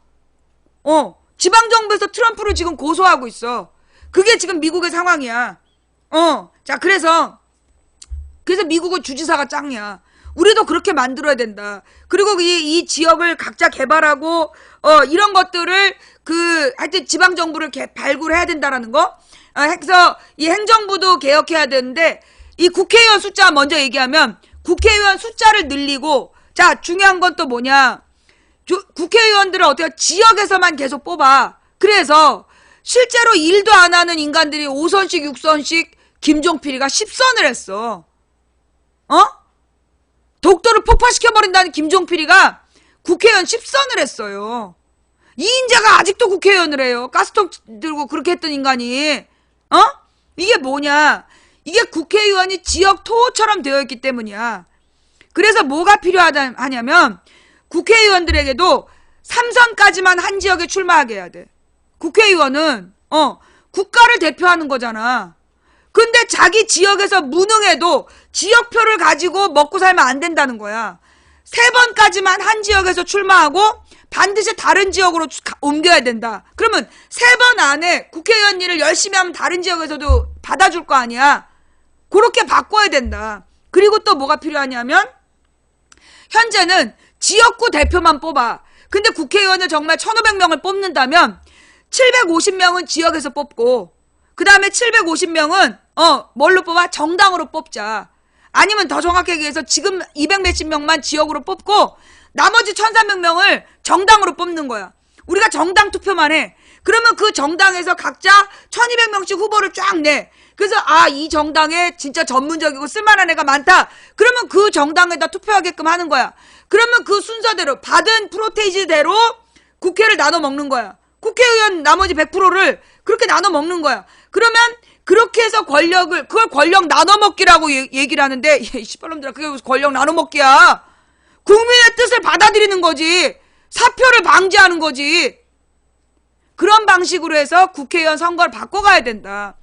지방정부에서 트럼프를 지금 고소하고 있어. 그게 지금 미국의 상황이야. 자, 그래서 그래서 미국은 주지사가 짱이야. 우리도 그렇게 만들어야 된다. 그리고 이 지역을 각자 개발하고 이런 것들을 하여튼 지방정부를 발굴해야 된다라는 거. 그래서 이 행정부도 개혁해야 되는데 이 국회의원 숫자 먼저 얘기하면 국회의원 숫자를 늘리고 자 중요한 건 또 뭐냐. 국회의원들을 어떻게 지역에서만 계속 뽑아. 그래서 실제로 일도 안 하는 인간들이 5선씩 6선씩 김종필이가 10선을 했어. 독도를 폭파시켜버린다는 김종필이가 국회의원 10선을 했어요. 이인재가 아직도 국회의원을 해요. 가스통 들고 그렇게 했던 인간이. 이게 뭐냐. 이게 국회의원이 지역 토호처럼 되어 있기 때문이야. 그래서 뭐가 필요하냐면 국회의원들에게도 3선까지만 한 지역에 출마하게 해야 돼. 국회의원은 국가를 대표하는 거잖아. 근데 자기 지역에서 무능해도 지역표를 가지고 먹고 살면 안 된다는 거야. 3번까지만 한 지역에서 출마하고 반드시 다른 지역으로 옮겨야 된다. 그러면 3번 안에 국회의원 일을 열심히 하면 다른 지역에서도 받아줄 거 아니야. 그렇게 바꿔야 된다. 그리고 또 뭐가 필요하냐면 현재는 지역구 대표만 뽑아. 근데 국회의원을 정말 1500명을 뽑는다면 750명은 지역에서 뽑고 그 다음에 750명은 뭘로 뽑아? 정당으로 뽑자. 아니면 더 정확하게 얘기해서 지금 200몇십 명만 지역으로 뽑고 나머지 1300명을 정당으로 뽑는 거야. 우리가 정당 투표만 해. 그러면 그 정당에서 각자 1200명씩 후보를 쫙 내. 그래서 이 정당에 진짜 전문적이고 쓸만한 애가 많다. 그러면 그 정당에다 투표하게끔 하는 거야. 그러면 그 순서대로 받은 프로테이지대로 국회를 나눠 먹는 거야. 국회의원 나머지 100%를 그렇게 나눠 먹는 거야. 그러면 그렇게 해서 그걸 권력 나눠 먹기라고 얘기를 하는데 씨발놈들아 그게 무슨 권력 나눠 먹기야. 국민의 뜻을 받아들이는 거지. 사표를 방지하는 거지. 그런 방식으로 해서 국회의원 선거를 바꿔가야 된다.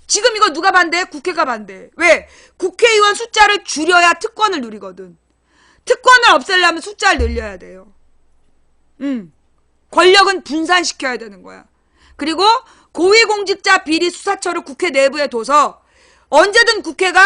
지금 이거 누가 반대해? 국회가 반대해. 왜? 국회의원 숫자를 줄여야 특권을 누리거든. 특권을 없애려면 숫자를 늘려야 돼요. 권력은 분산시켜야 되는 거야. 그리고 고위공직자 비리 수사처를 국회 내부에 둬서 언제든 국회가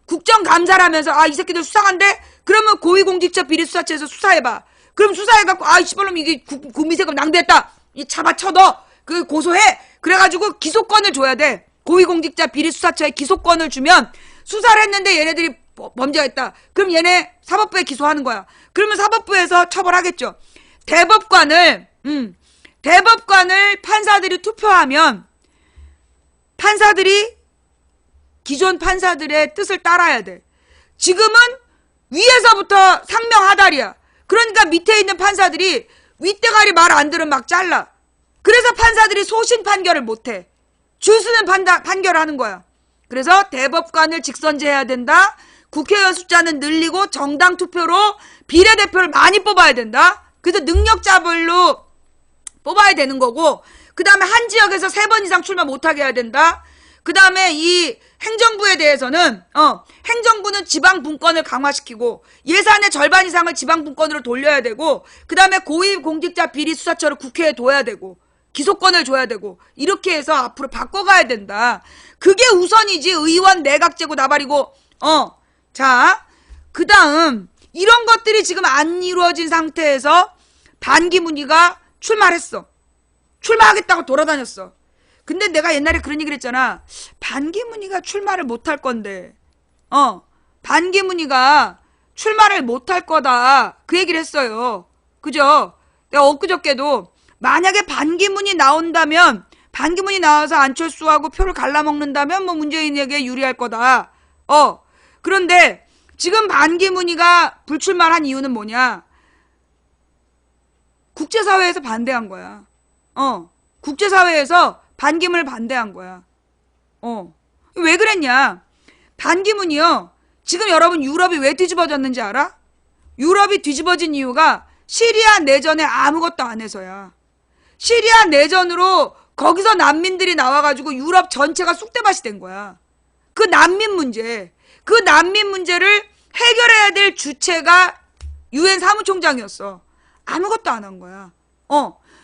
국정감사를 하면서 이 새끼들 수상한데? 그러면 고위공직자 비리 수사처에서 수사해봐. 그럼 수사해갖고 씨발놈 이게 국민 세금 낭비했다. 잡아쳐넣어. 고소해. 그래가지고 기소권을 줘야 돼. 고위공직자 비리 수사처에 기소권을 주면 수사를 했는데 얘네들이 범죄가 있다. 그럼 얘네 사법부에 기소하는 거야. 그러면 사법부에서 처벌하겠죠. 대법관을 판사들이 투표하면 판사들이 기존 판사들의 뜻을 따라야 돼. 지금은 위에서부터 상명하달이야. 그러니까 밑에 있는 판사들이 윗대가리 말 안 들으면 막 잘라. 그래서 판사들이 소신 판결을 못해. 줄수는 판결을 하는 거야. 그래서 대법관을 직선제해야 된다. 국회의원 숫자는 늘리고 정당 투표로 비례대표를 많이 뽑아야 된다. 그래서 능력자별로 뽑아야 되는 거고 그 다음에 한 지역에서 3번 이상 출마 못하게 해야 된다. 그 다음에 이 행정부에 대해서는 행정부는 지방분권을 강화시키고 예산의 절반 이상을 지방분권으로 돌려야 되고 그 다음에 고위공직자 비리수사처를 국회에 둬야 되고 기소권을 줘야 되고 이렇게 해서 앞으로 바꿔가야 된다. 그게 우선이지. 의원 내각제고 나발이고 자, 그 다음 이런 것들이 지금 안 이루어진 상태에서 반기문이가 출마를 했어. 출마하겠다고 돌아다녔어. 근데 내가 옛날에 그런 얘기를 했잖아. 반기문이가 출마를 못할 건데 반기문이가 출마를 못할 거다. 그 얘기를 했어요. 그죠? 내가 엊그저께도 만약에 반기문이 나온다면 반기문이 나와서 안철수하고 표를 갈라먹는다면 뭐 문재인에게 유리할 거다. 그런데 지금 반기문이가 불출마를 한 이유는 뭐냐? 국제사회에서 반대한 거야. 국제사회에서 반기문을 반대한 거야. 왜 그랬냐? 반기문이요. 지금 여러분 유럽이 왜 뒤집어졌는지 알아? 유럽이 뒤집어진 이유가 시리아 내전에 아무것도 안 해서야. 시리아 내전으로 거기서 난민들이 나와가지고 유럽 전체가 쑥대밭이 된 거야. 그 난민 문제를 해결해야 될 주체가 유엔 사무총장이었어. 아무것도 안 한 거야.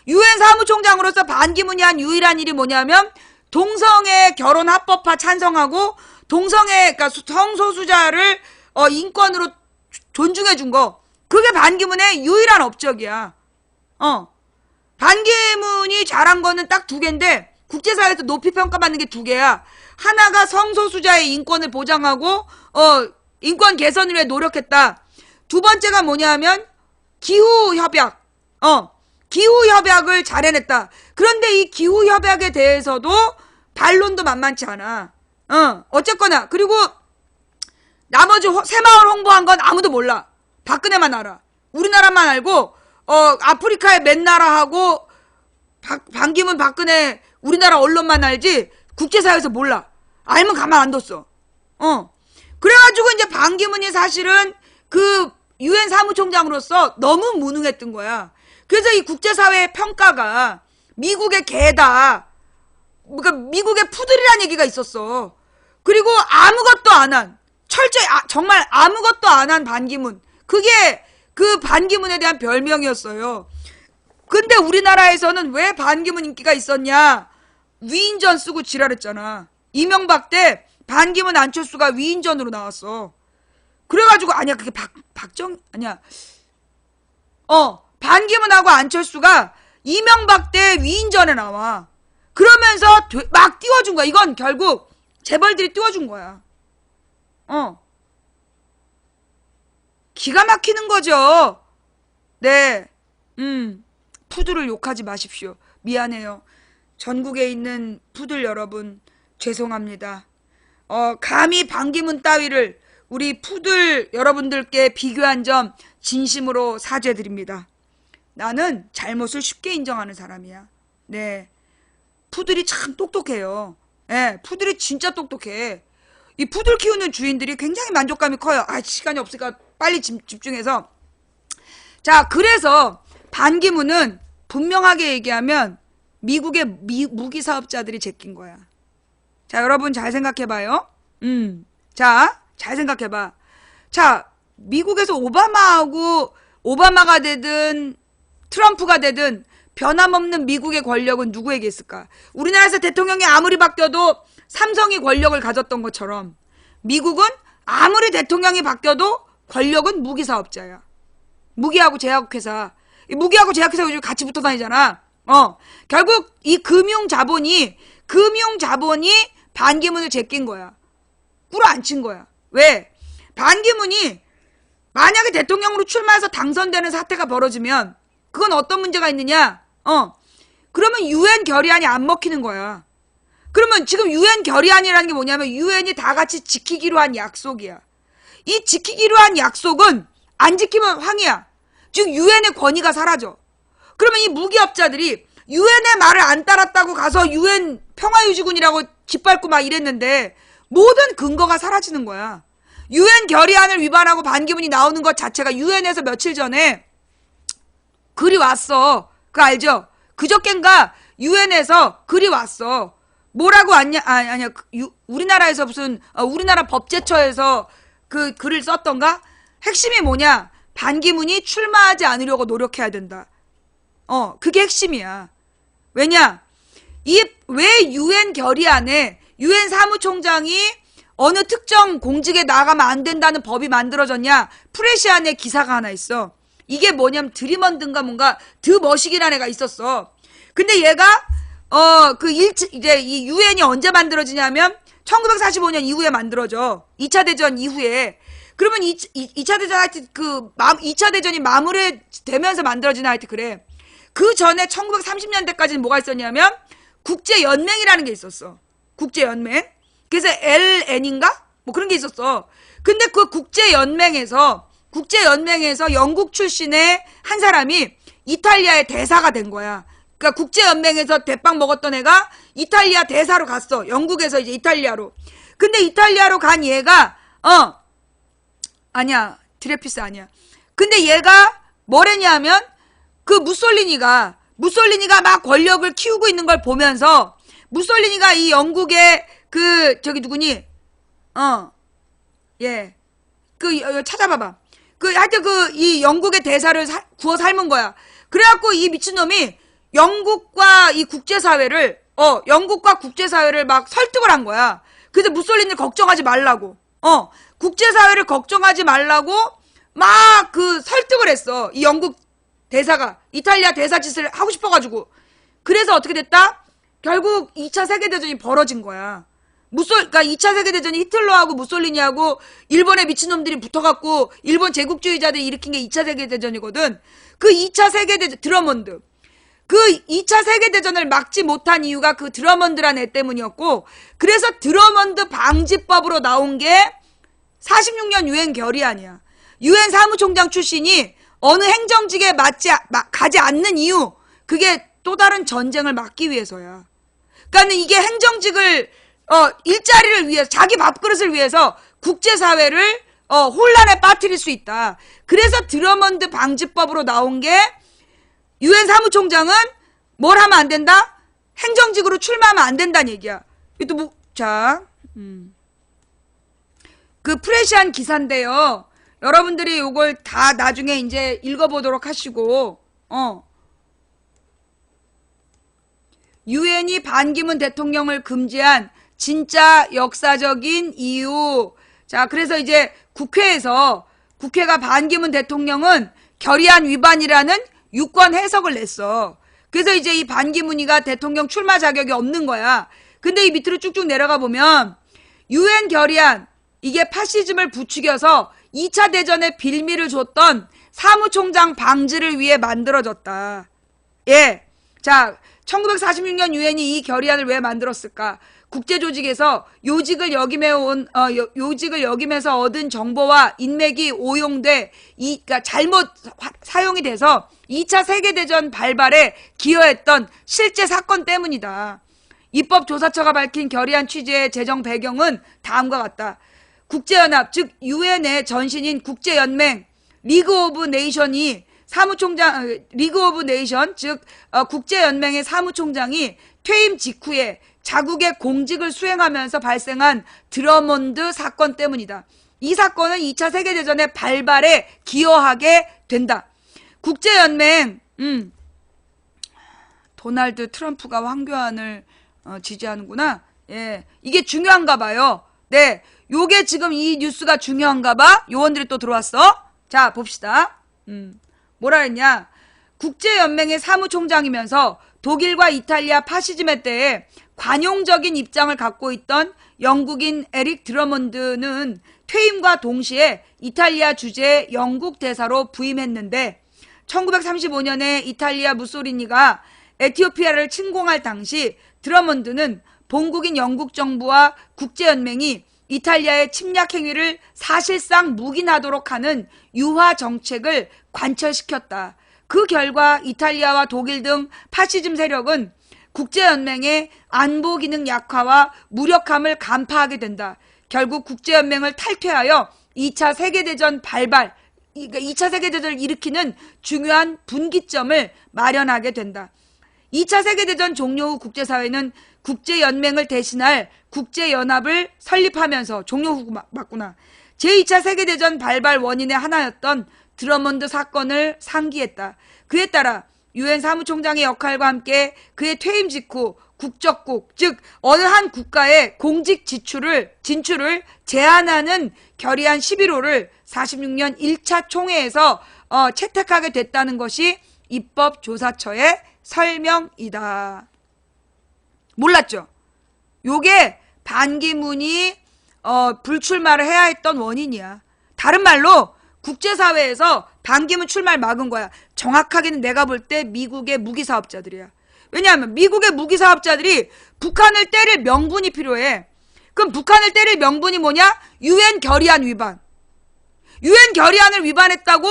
유엔 사무총장으로서 반기문이 한 유일한 일이 뭐냐면 동성애 결혼 합법화 찬성하고 그러니까 성소수자를 인권으로 존중해 준 거. 그게 반기문의 유일한 업적이야. 반기문이 잘한 거는 딱 두 개인데 국제사회에서 높이 평가받는 게 두 개야. 하나가 성소수자의 인권을 보장하고 인권 개선을 위해 노력했다. 두 번째가 뭐냐면 기후협약. 기후협약을 잘 해냈다. 그런데 이 기후협약에 대해서도 반론도 만만치 않아. 어쨌거나 그리고 나머지 새마을 홍보한 건 아무도 몰라. 박근혜만 알아. 우리나라만 알고 아프리카의 맨 나라하고 반기문 박근혜 우리나라 언론만 알지 국제사회에서 몰라. 알면 가만 안 뒀어. 그래가지고 이제 반기문이 사실은 그 유엔 사무총장으로서 너무 무능했던 거야. 그래서 이 국제사회의 평가가 미국의 개다. 그러니까 미국의 푸들이라는 얘기가 있었어. 그리고 아무것도 안 한, 철저히 정말 아무것도 안 한 반기문. 그게 그 반기문에 대한 별명이었어요. 근데 우리나라에서는 왜 반기문 인기가 있었냐? 위인전 쓰고 지랄했잖아. 이명박 때 반기문 안철수가 위인전으로 나왔어. 그래가지고 아니야 그게 아니야. 반기문하고 안철수가 이명박 때 위인전에 나와. 그러면서 막 띄워준 거야. 이건 결국 재벌들이 띄워준 거야. 기가 막히는 거죠. 네. 푸들을 욕하지 마십시오. 미안해요. 전국에 있는 푸들 여러분 죄송합니다. 감히 반기문 따위를 우리 푸들 여러분들께 비교한 점 진심으로 사죄드립니다. 나는 잘못을 쉽게 인정하는 사람이야. 네. 푸들이 참 똑똑해요. 네, 푸들이 진짜 똑똑해. 이 푸들 키우는 주인들이 굉장히 만족감이 커요. 시간이 없으니까 빨리 집중해서. 자, 그래서 반기문은 분명하게 얘기하면 미국의 무기 사업자들이 제낀 거야. 자, 여러분 잘 생각해봐요. 자, 잘 생각해봐. 자, 미국에서 오바마가 되든 트럼프가 되든 변함없는 미국의 권력은 누구에게 있을까? 우리나라에서 대통령이 아무리 바뀌어도 삼성이 권력을 가졌던 것처럼 미국은 아무리 대통령이 바뀌어도 권력은 무기사업자야. 무기하고 제약회사. 무기하고 제약회사 요즘 같이 붙어 다니잖아. 결국 이 금융자본이 반기문을 제낀 거야. 꿇어앉힌 거야. 왜? 반기문이 만약에 대통령으로 출마해서 당선되는 사태가 벌어지면 그건 어떤 문제가 있느냐? 그러면 유엔 결의안이 안 먹히는 거야. 그러면 지금 유엔 결의안이라는 게 뭐냐면 유엔이 다 같이 지키기로 한 약속이야. 이 지키기로 한 약속은 안 지키면 황이야. 즉 유엔의 권위가 사라져. 그러면 이 무기업자들이 유엔의 말을 안 따랐다고 가서 유엔 평화유지군이라고 짓밟고 막 이랬는데 모든 근거가 사라지는 거야. 유엔 결의안을 위반하고 반기문이 나오는 것 자체가 유엔에서 며칠 전에 글이 왔어. 그거 알죠? 그저껜가 유엔에서 글이 왔어. 뭐라고 왔냐? 아니야. 우리나라에서 무슨 우리나라 법제처에서 그 글을 썼던가? 핵심이 뭐냐? 반기문이 출마하지 않으려고 노력해야 된다. 그게 핵심이야. 왜냐? 왜 유엔 결의안에 유엔 사무총장이 어느 특정 공직에 나가면 안 된다는 법이 만들어졌냐? 프레시안에 기사가 하나 있어. 이게 뭐냐면 드리먼드인가 뭔가 드머식이라는 애가 있었어. 근데 얘가 이제 이 유엔이 언제 만들어지냐면 1945년 이후에 만들어져. 2차 대전 이후에. 그러면 2차 대전 하여튼 2차 대전이 마무리되면서 만들어진 하여튼 그래. 그 전에 1930년대까지는 뭐가 있었냐면 국제연맹이라는 게 있었어. 국제연맹. 그래서 LN인가? 뭐 그런 게 있었어. 근데 그 국제연맹에서 영국 출신의 한 사람이 이탈리아의 대사가 된 거야. 그러니까 국제연맹에서 대빵 먹었던 애가 이탈리아 대사로 갔어. 영국에서 이제 이탈리아로. 근데 이탈리아로 간 얘가 아니야. 드레피스 아니야. 근데 얘가 뭐랬냐면 그 무솔리니가 막 권력을 키우고 있는 걸 보면서 무솔리니가 이 영국의 누구니? 찾아봐봐. 하여튼 이 영국의 대사를 구워 삶은 거야. 그래갖고 이 미친놈이 영국과 국제사회를 막 설득을 한 거야. 그래서 무솔리니를 걱정하지 말라고. 국제사회를 걱정하지 말라고 막 그 설득을 했어. 이 영국 대사가 이탈리아 대사 짓을 하고 싶어가지고. 그래서 어떻게 됐다? 결국 2차 세계대전이 벌어진 거야. 그러니까 2차 세계대전이 히틀러하고 무솔리니하고 일본의 미친놈들이 붙어갖고 일본 제국주의자들이 일으킨 게 2차 세계대전이거든. 그 2차 세계대전, 드러먼드. 그 2차 세계대전을 막지 못한 이유가 그 드러먼드란 애 때문이었고, 그래서 드러먼드 방지법으로 나온 게 46년 유엔 결의안이야. 유엔 사무총장 출신이 어느 행정직에 가지 않는 이유, 그게 또 다른 전쟁을 막기 위해서야. 그러니까 이게 행정직을 일자리를 위해서, 자기 밥그릇을 위해서 국제사회를 혼란에 빠뜨릴 수 있다. 그래서 드러먼드 방지법으로 나온 게 유엔 사무총장은 뭘 하면 안 된다? 행정직으로 출마하면 안 된다는 얘기야. 또 뭐, 자, 그 프레시안 기사인데요. 여러분들이 요걸 다 나중에 이제 읽어보도록 하시고, 유엔이 반기문 대통령을 금지한 진짜 역사적인 이유. 자, 그래서 이제 국회가 반기문 대통령은 결의안 위반이라는 유권 해석을 냈어. 그래서 이제 이 반기문이가 대통령 출마 자격이 없는 거야. 근데 이 밑으로 쭉쭉 내려가 보면 유엔 결의안, 이게 파시즘을 부추겨서 2차 대전에 빌미를 줬던 사무총장 방지를 위해 만들어졌다. 예. 자, 1946년 유엔이 이 결의안을 왜 만들었을까? 국제조직에서 요직을 역임해서 얻은 정보와 인맥이 오용돼, 그러니까 잘못 사용이 돼서 2차 세계대전 발발에 기여했던 실제 사건 때문이다. 입법조사처가 밝힌 결의안 취지의 재정 배경은 다음과 같다. 국제연합, 즉 유엔의 전신인 국제연맹, 리그 오브 네이션이 즉 국제연맹의 사무총장이 퇴임 직후에 자국의 공직을 수행하면서 발생한 드러먼드 사건 때문이다. 이 사건은 2차 세계대전의 발발에 기여하게 된다. 국제연맹, 도널드 트럼프가 황교안을 지지하는구나. 예, 이게 중요한가 봐요. 네, 요게 지금 이 뉴스가 중요한가 봐. 요원들이 또 들어왔어. 자, 봅시다. 뭐라 했냐. 국제연맹의 사무총장이면서 독일과 이탈리아 파시즘의 때에 관용적인 입장을 갖고 있던 영국인 에릭 드러먼드는 퇴임과 동시에 이탈리아 주재 영국 대사로 부임했는데 1935년에 이탈리아 무소리니가 에티오피아를 침공할 당시 드러먼드는 본국인 영국 정부와 국제연맹이 이탈리아의 침략 행위를 사실상 묵인하도록 하는 유화 정책을 관철시켰다. 그 결과 이탈리아와 독일 등 파시즘 세력은 국제연맹의 안보 기능 약화와 무력함을 간파하게 된다. 결국 국제연맹을 탈퇴하여 2차 세계대전 발발, 그러니까 2차 세계대전을 일으키는 중요한 분기점을 마련하게 된다. 2차 세계대전 종료 후 국제사회는 국제연맹을 대신할 국제연합을 설립하면서 종료 후 맞구나. 제2차 세계대전 발발 원인의 하나였던 드러먼드 사건을 상기했다. 그에 따라 유엔 사무총장의 역할과 함께 그의 퇴임 직후 국적국, 즉 어느 한 국가의 공직 진출을 제한하는 결의안 11호를 46년 1차 총회에서 채택하게 됐다는 것이 입법조사처의 설명이다. 몰랐죠? 요게 반기문이 불출마를 해야 했던 원인이야. 다른 말로 국제사회에서 반기문 출마를 막은 거야. 정확하게는 내가 볼 때 미국의 무기사업자들이야. 왜냐하면 미국의 무기사업자들이 북한을 때릴 명분이 필요해. 그럼 북한을 때릴 명분이 뭐냐? 유엔 결의안 위반. 유엔 결의안을 위반했다고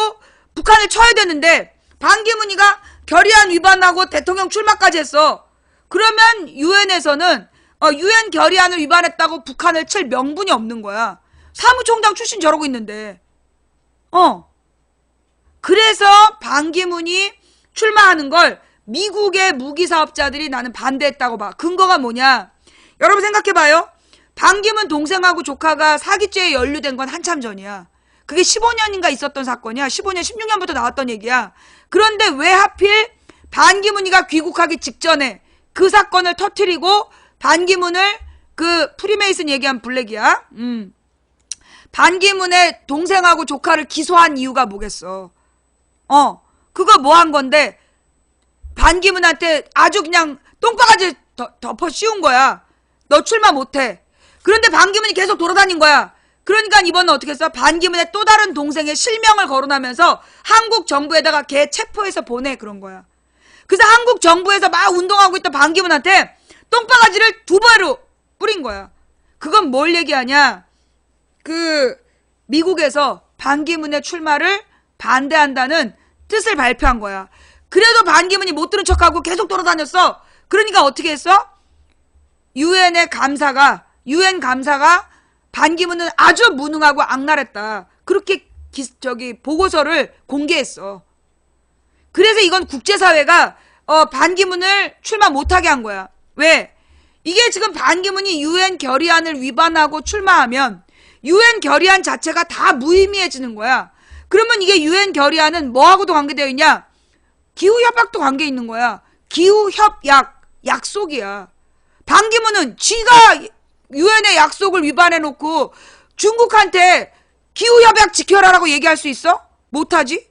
북한을 쳐야 되는데 반기문이가 결의안 위반하고 대통령 출마까지 했어. 그러면 유엔에서는 유엔 결의안을 위반했다고 북한을 칠 명분이 없는 거야. 사무총장 출신 저러고 있는데. 그래서 반기문이 출마하는 걸 미국의 무기사업자들이 나는 반대했다고 봐. 근거가 뭐냐? 여러분 생각해봐요. 반기문 동생하고 조카가 사기죄에 연루된 건 한참 전이야. 그게 15년인가 있었던 사건이야. 15년, 16년부터 나왔던 얘기야. 그런데 왜 하필 반기문이가 귀국하기 직전에 그 사건을 터뜨리고 반기문을 그 프리메이슨 얘기한 블랙이야. 반기문의 동생하고 조카를 기소한 이유가 뭐겠어. 그거 뭐 한 건데 반기문한테 아주 그냥 똥바가지 덮어 씌운 거야. 너 출마 못해. 그런데 반기문이 계속 돌아다닌 거야. 그러니까 이번은 어떻게 했어? 반기문의 또 다른 동생의 실명을 거론하면서 한국 정부에다가 걔 체포해서 보내. 그런 거야. 그래서 한국 정부에서 막 운동하고 있던 반기문한테 똥바가지를 2배로 뿌린 거야. 그건 뭘 얘기하냐? 그 미국에서 반기문의 출마를 반대한다는 뜻을 발표한 거야. 그래도 반기문이 못 들은 척하고 계속 돌아다녔어. 그러니까 어떻게 했어? 유엔 감사가 반기문은 아주 무능하고 악랄했다. 그렇게 보고서를 공개했어. 그래서 이건 국제사회가 반기문을 출마 못하게 한 거야. 왜? 이게 지금 반기문이 유엔 결의안을 위반하고 출마하면 유엔 결의안 자체가 다 무의미해지는 거야. 그러면 이게 유엔 결의안은 뭐하고도 관계되어 있냐? 기후협약도 관계 있는 거야. 기후협약, 약속이야. 반기문은 지가 유엔의 약속을 위반해놓고 중국한테 기후협약 지켜라라고 얘기할 수 있어? 못하지?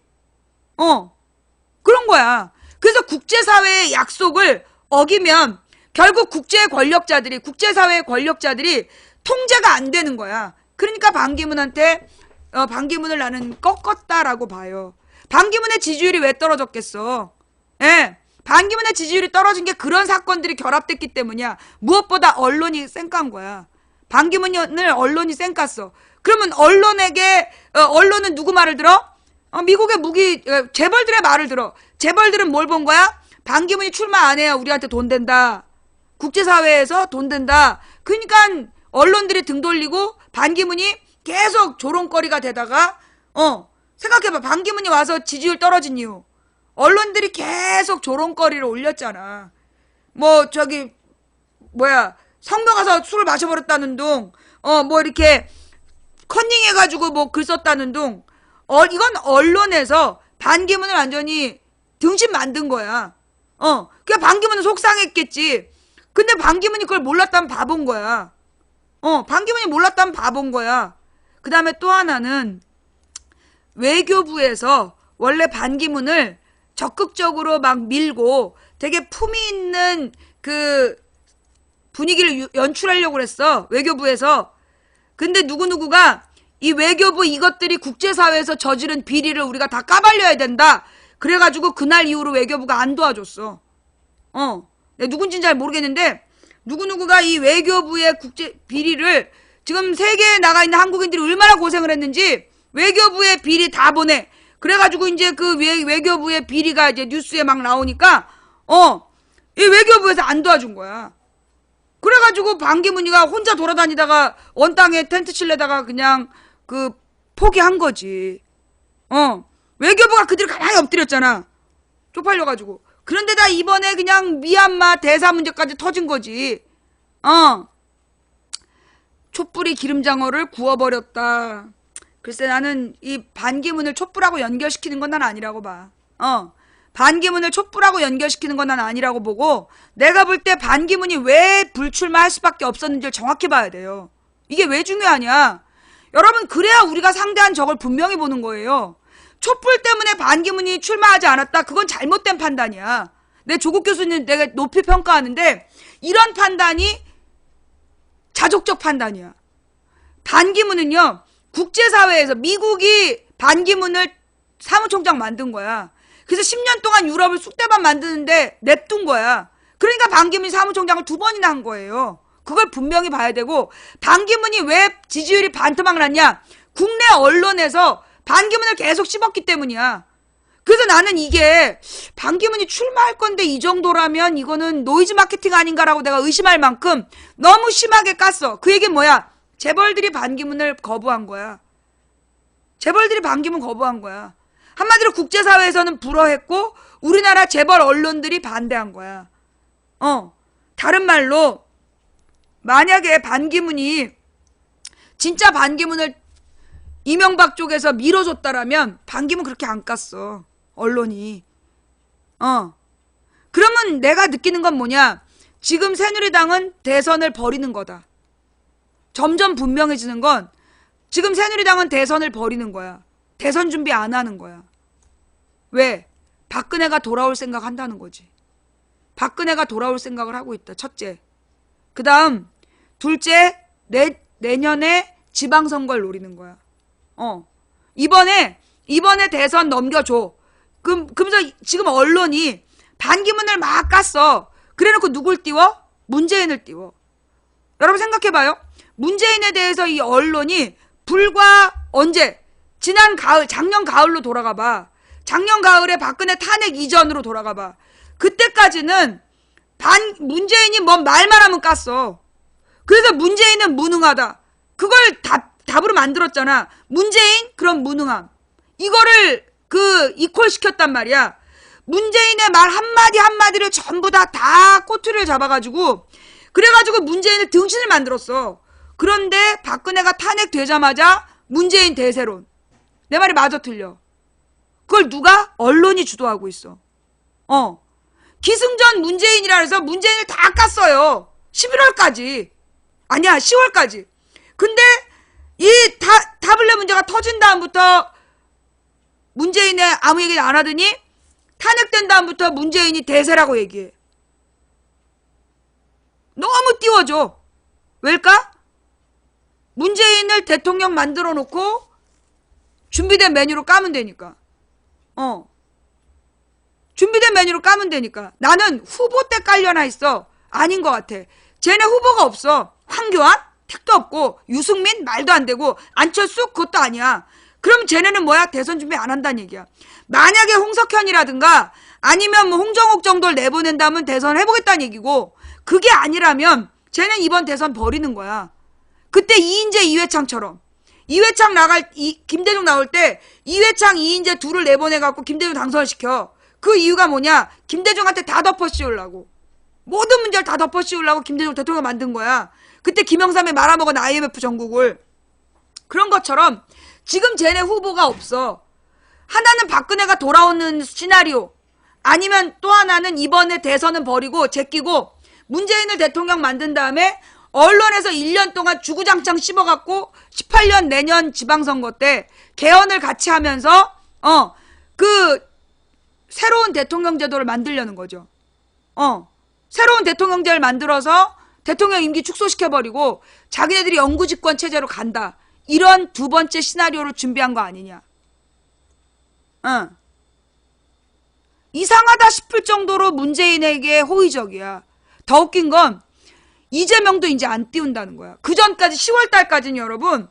그런 거야. 그래서 국제사회의 약속을 어기면 결국 국제사회의 권력자들이 통제가 안 되는 거야. 그러니까 반기문을 나는 꺾었다라고 봐요. 반기문의 지지율이 왜 떨어졌겠어? 예. 반기문의 지지율이 떨어진 게 그런 사건들이 결합됐기 때문이야. 무엇보다 언론이 쌩깐 거야. 반기문을 언론이 쌩깠어. 그러면 언론은 누구 말을 들어? 미국의 재벌들의 말을 들어. 재벌들은 뭘 본 거야? 반기문이 출마 안 해야 우리한테 돈 된다. 국제사회에서 돈 된다. 그러니까 언론들이 등 돌리고 반기문이 계속 조롱거리가 되다가 생각해봐. 반기문이 와서 지지율 떨어진 이유. 언론들이 계속 조롱거리를 올렸잖아. 성묘 가서 술을 마셔버렸다는 둥, 이렇게 컨닝해가지고 글 썼다는 둥. 이건 언론에서 반기문을 완전히 등신 만든 거야. 그러니까 반기문은 속상했겠지. 근데 반기문이 그걸 몰랐다면 바본 거야. 반기문이 몰랐다면 바본 거야. 그 다음에 또 하나는 외교부에서 원래 반기문을 적극적으로 막 밀고 되게 품위 있는 그 분위기를 연출하려고 그랬어. 외교부에서. 근데 누구누구가 이 외교부 이것들이 국제사회에서 저지른 비리를 우리가 다 까발려야 된다. 그래가지고 그날 이후로 외교부가 안 도와줬어. 내가 누군지는 잘 모르겠는데 누구누구가 이 외교부의 국제 비리를 지금 세계에 나가 있는 한국인들이 얼마나 고생을 했는지 외교부의 비리 다 보내. 그래가지고 이제 그 외교부의 비리가 이제 뉴스에 막 나오니까 이 외교부에서 안 도와준 거야. 그래가지고 반기문이가 혼자 돌아다니다가 원 땅에 텐트 칠래다가 그냥 포기한 거지. 외교부가 그들 가만히 엎드렸잖아. 쪽팔려가지고. 그런데다 이번에 그냥 미얀마 대사 문제까지 터진 거지. 촛불이 기름장어를 구워버렸다. 글쎄 나는 이 반기문을 촛불하고 연결시키는 건 난 아니라고 봐. 반기문을 촛불하고 연결시키는 건 난 아니라고 보고 내가 볼 때 반기문이 왜 불출마할 수밖에 없었는지를 정확히 봐야 돼요. 이게 왜 중요하냐? 여러분 그래야 우리가 상대한 적을 분명히 보는 거예요. 촛불 때문에 반기문이 출마하지 않았다. 그건 잘못된 판단이야. 내 조국 교수님 내가 높이 평가하는데 이런 판단이 자족적 판단이야. 반기문은요. 국제사회에서 미국이 반기문을 사무총장 만든 거야. 그래서 10년 동안 유럽을 쑥대밭 만드는데 냅둔 거야. 그러니까 반기문이 사무총장을 2번이나 한 거예요. 그걸 분명히 봐야 되고 반기문이 왜 지지율이 반토막 났냐? 국내 언론에서 반기문을 계속 씹었기 때문이야. 그래서 나는 이게 반기문이 출마할 건데 이 정도라면 이거는 노이즈 마케팅 아닌가라고 내가 의심할 만큼 너무 심하게 깠어. 그 얘기는 뭐야? 재벌들이 반기문을 거부한 거야. 재벌들이 반기문 거부한 거야. 한마디로 국제사회에서는 불허했고 우리나라 재벌 언론들이 반대한 거야. 다른 말로 만약에 반기문이 진짜 반기문을 이명박 쪽에서 밀어줬다라면 반기문 그렇게 안 깠어. 언론이. 그러면 내가 느끼는 건 뭐냐? 지금 새누리당은 대선을 버리는 거다. 점점 분명해지는 건 지금 새누리당은 대선을 벌이는 거야. 대선 준비 안 하는 거야. 왜? 박근혜가 돌아올 생각 한다는 거지. 박근혜가 돌아올 생각을 하고 있다. 첫째. 그 다음 둘째, 내년에 지방선거를 노리는 거야. 이번에 대선 넘겨줘. 그러면서 지금 언론이 반기문을 막 깠어. 그래놓고 누굴 띄워? 문재인을 띄워. 여러분 생각해봐요. 문재인에 대해서 이 언론이 불과 언제? 지난 가을, 작년 가을로 돌아가봐. 작년 가을에 박근혜 탄핵 이전으로 돌아가봐. 그때까지는 문재인이 뭔 말만 하면 깠어. 그래서 문재인은 무능하다. 그걸 답으로 만들었잖아. 문재인? 그럼 무능함. 이거를 이퀄 시켰단 말이야. 문재인의 말 한마디 한마디를 전부 다 꼬투리를 잡아가지고 그래가지고 문재인을 등신을 만들었어. 그런데 박근혜가 탄핵되자마자 문재인 대세론. 내 말이 맞아 틀려? 그걸 누가? 언론이 주도하고 있어. 기승전 문재인이라 해서 문재인을 다 깠어요. 11월까지. 아니야, 10월까지. 근데 이 타블렛 문제가 터진 다음부터 문재인의 아무 얘기 안 하더니 탄핵된 다음부터 문재인이 대세라고 얘기해. 너무 띄워줘. 왜일까? 문재인을 대통령 만들어 놓고 준비된 메뉴로 까면 되니까. 준비된 메뉴로 까면 되니까. 나는 후보 때 깔려나 있어. 아닌 것 같아. 쟤네 후보가 없어. 황교안? 택도 없고 유승민? 말도 안 되고 안철수? 그것도 아니야. 그럼 쟤네는 뭐야? 대선 준비 안 한다는 얘기야. 만약에 홍석현이라든가 아니면 뭐 홍정욱 정도를 내보낸다면 대선 해보겠다는 얘기고 그게 아니라면 쟤는 이번 대선 버리는 거야. 그때 이인재 이회창처럼 이회창 김대중 나올 때 이회창 이인재 둘을 내보내갖고 김대중 당선을 시켜. 그 이유가 뭐냐? 김대중한테 다 덮어씌우려고. 모든 문제를 다 덮어씌우려고 김대중 대통령 만든 거야. 그때 김영삼이 말아먹은 IMF 전국을. 그런 것처럼 지금 쟤네 후보가 없어. 하나는 박근혜가 돌아오는 시나리오. 아니면 또 하나는 이번에 대선은 버리고 제끼고 문재인을 대통령 만든 다음에 언론에서 1년 동안 주구장창 씹어갖고 18년 내년 지방선거 때 개헌을 같이 하면서 새로운 대통령 제도를 만들려는 거죠. 새로운 대통령제를 만들어서 대통령 임기 축소시켜버리고 자기네들이 영구집권 체제로 간다. 이런 두 번째 시나리오를 준비한 거 아니냐. 이상하다 싶을 정도로 문재인에게 호의적이야. 더 웃긴 건 이재명도 이제 안 띄운다는 거야. 그 전까지 10월 달까지는 여러분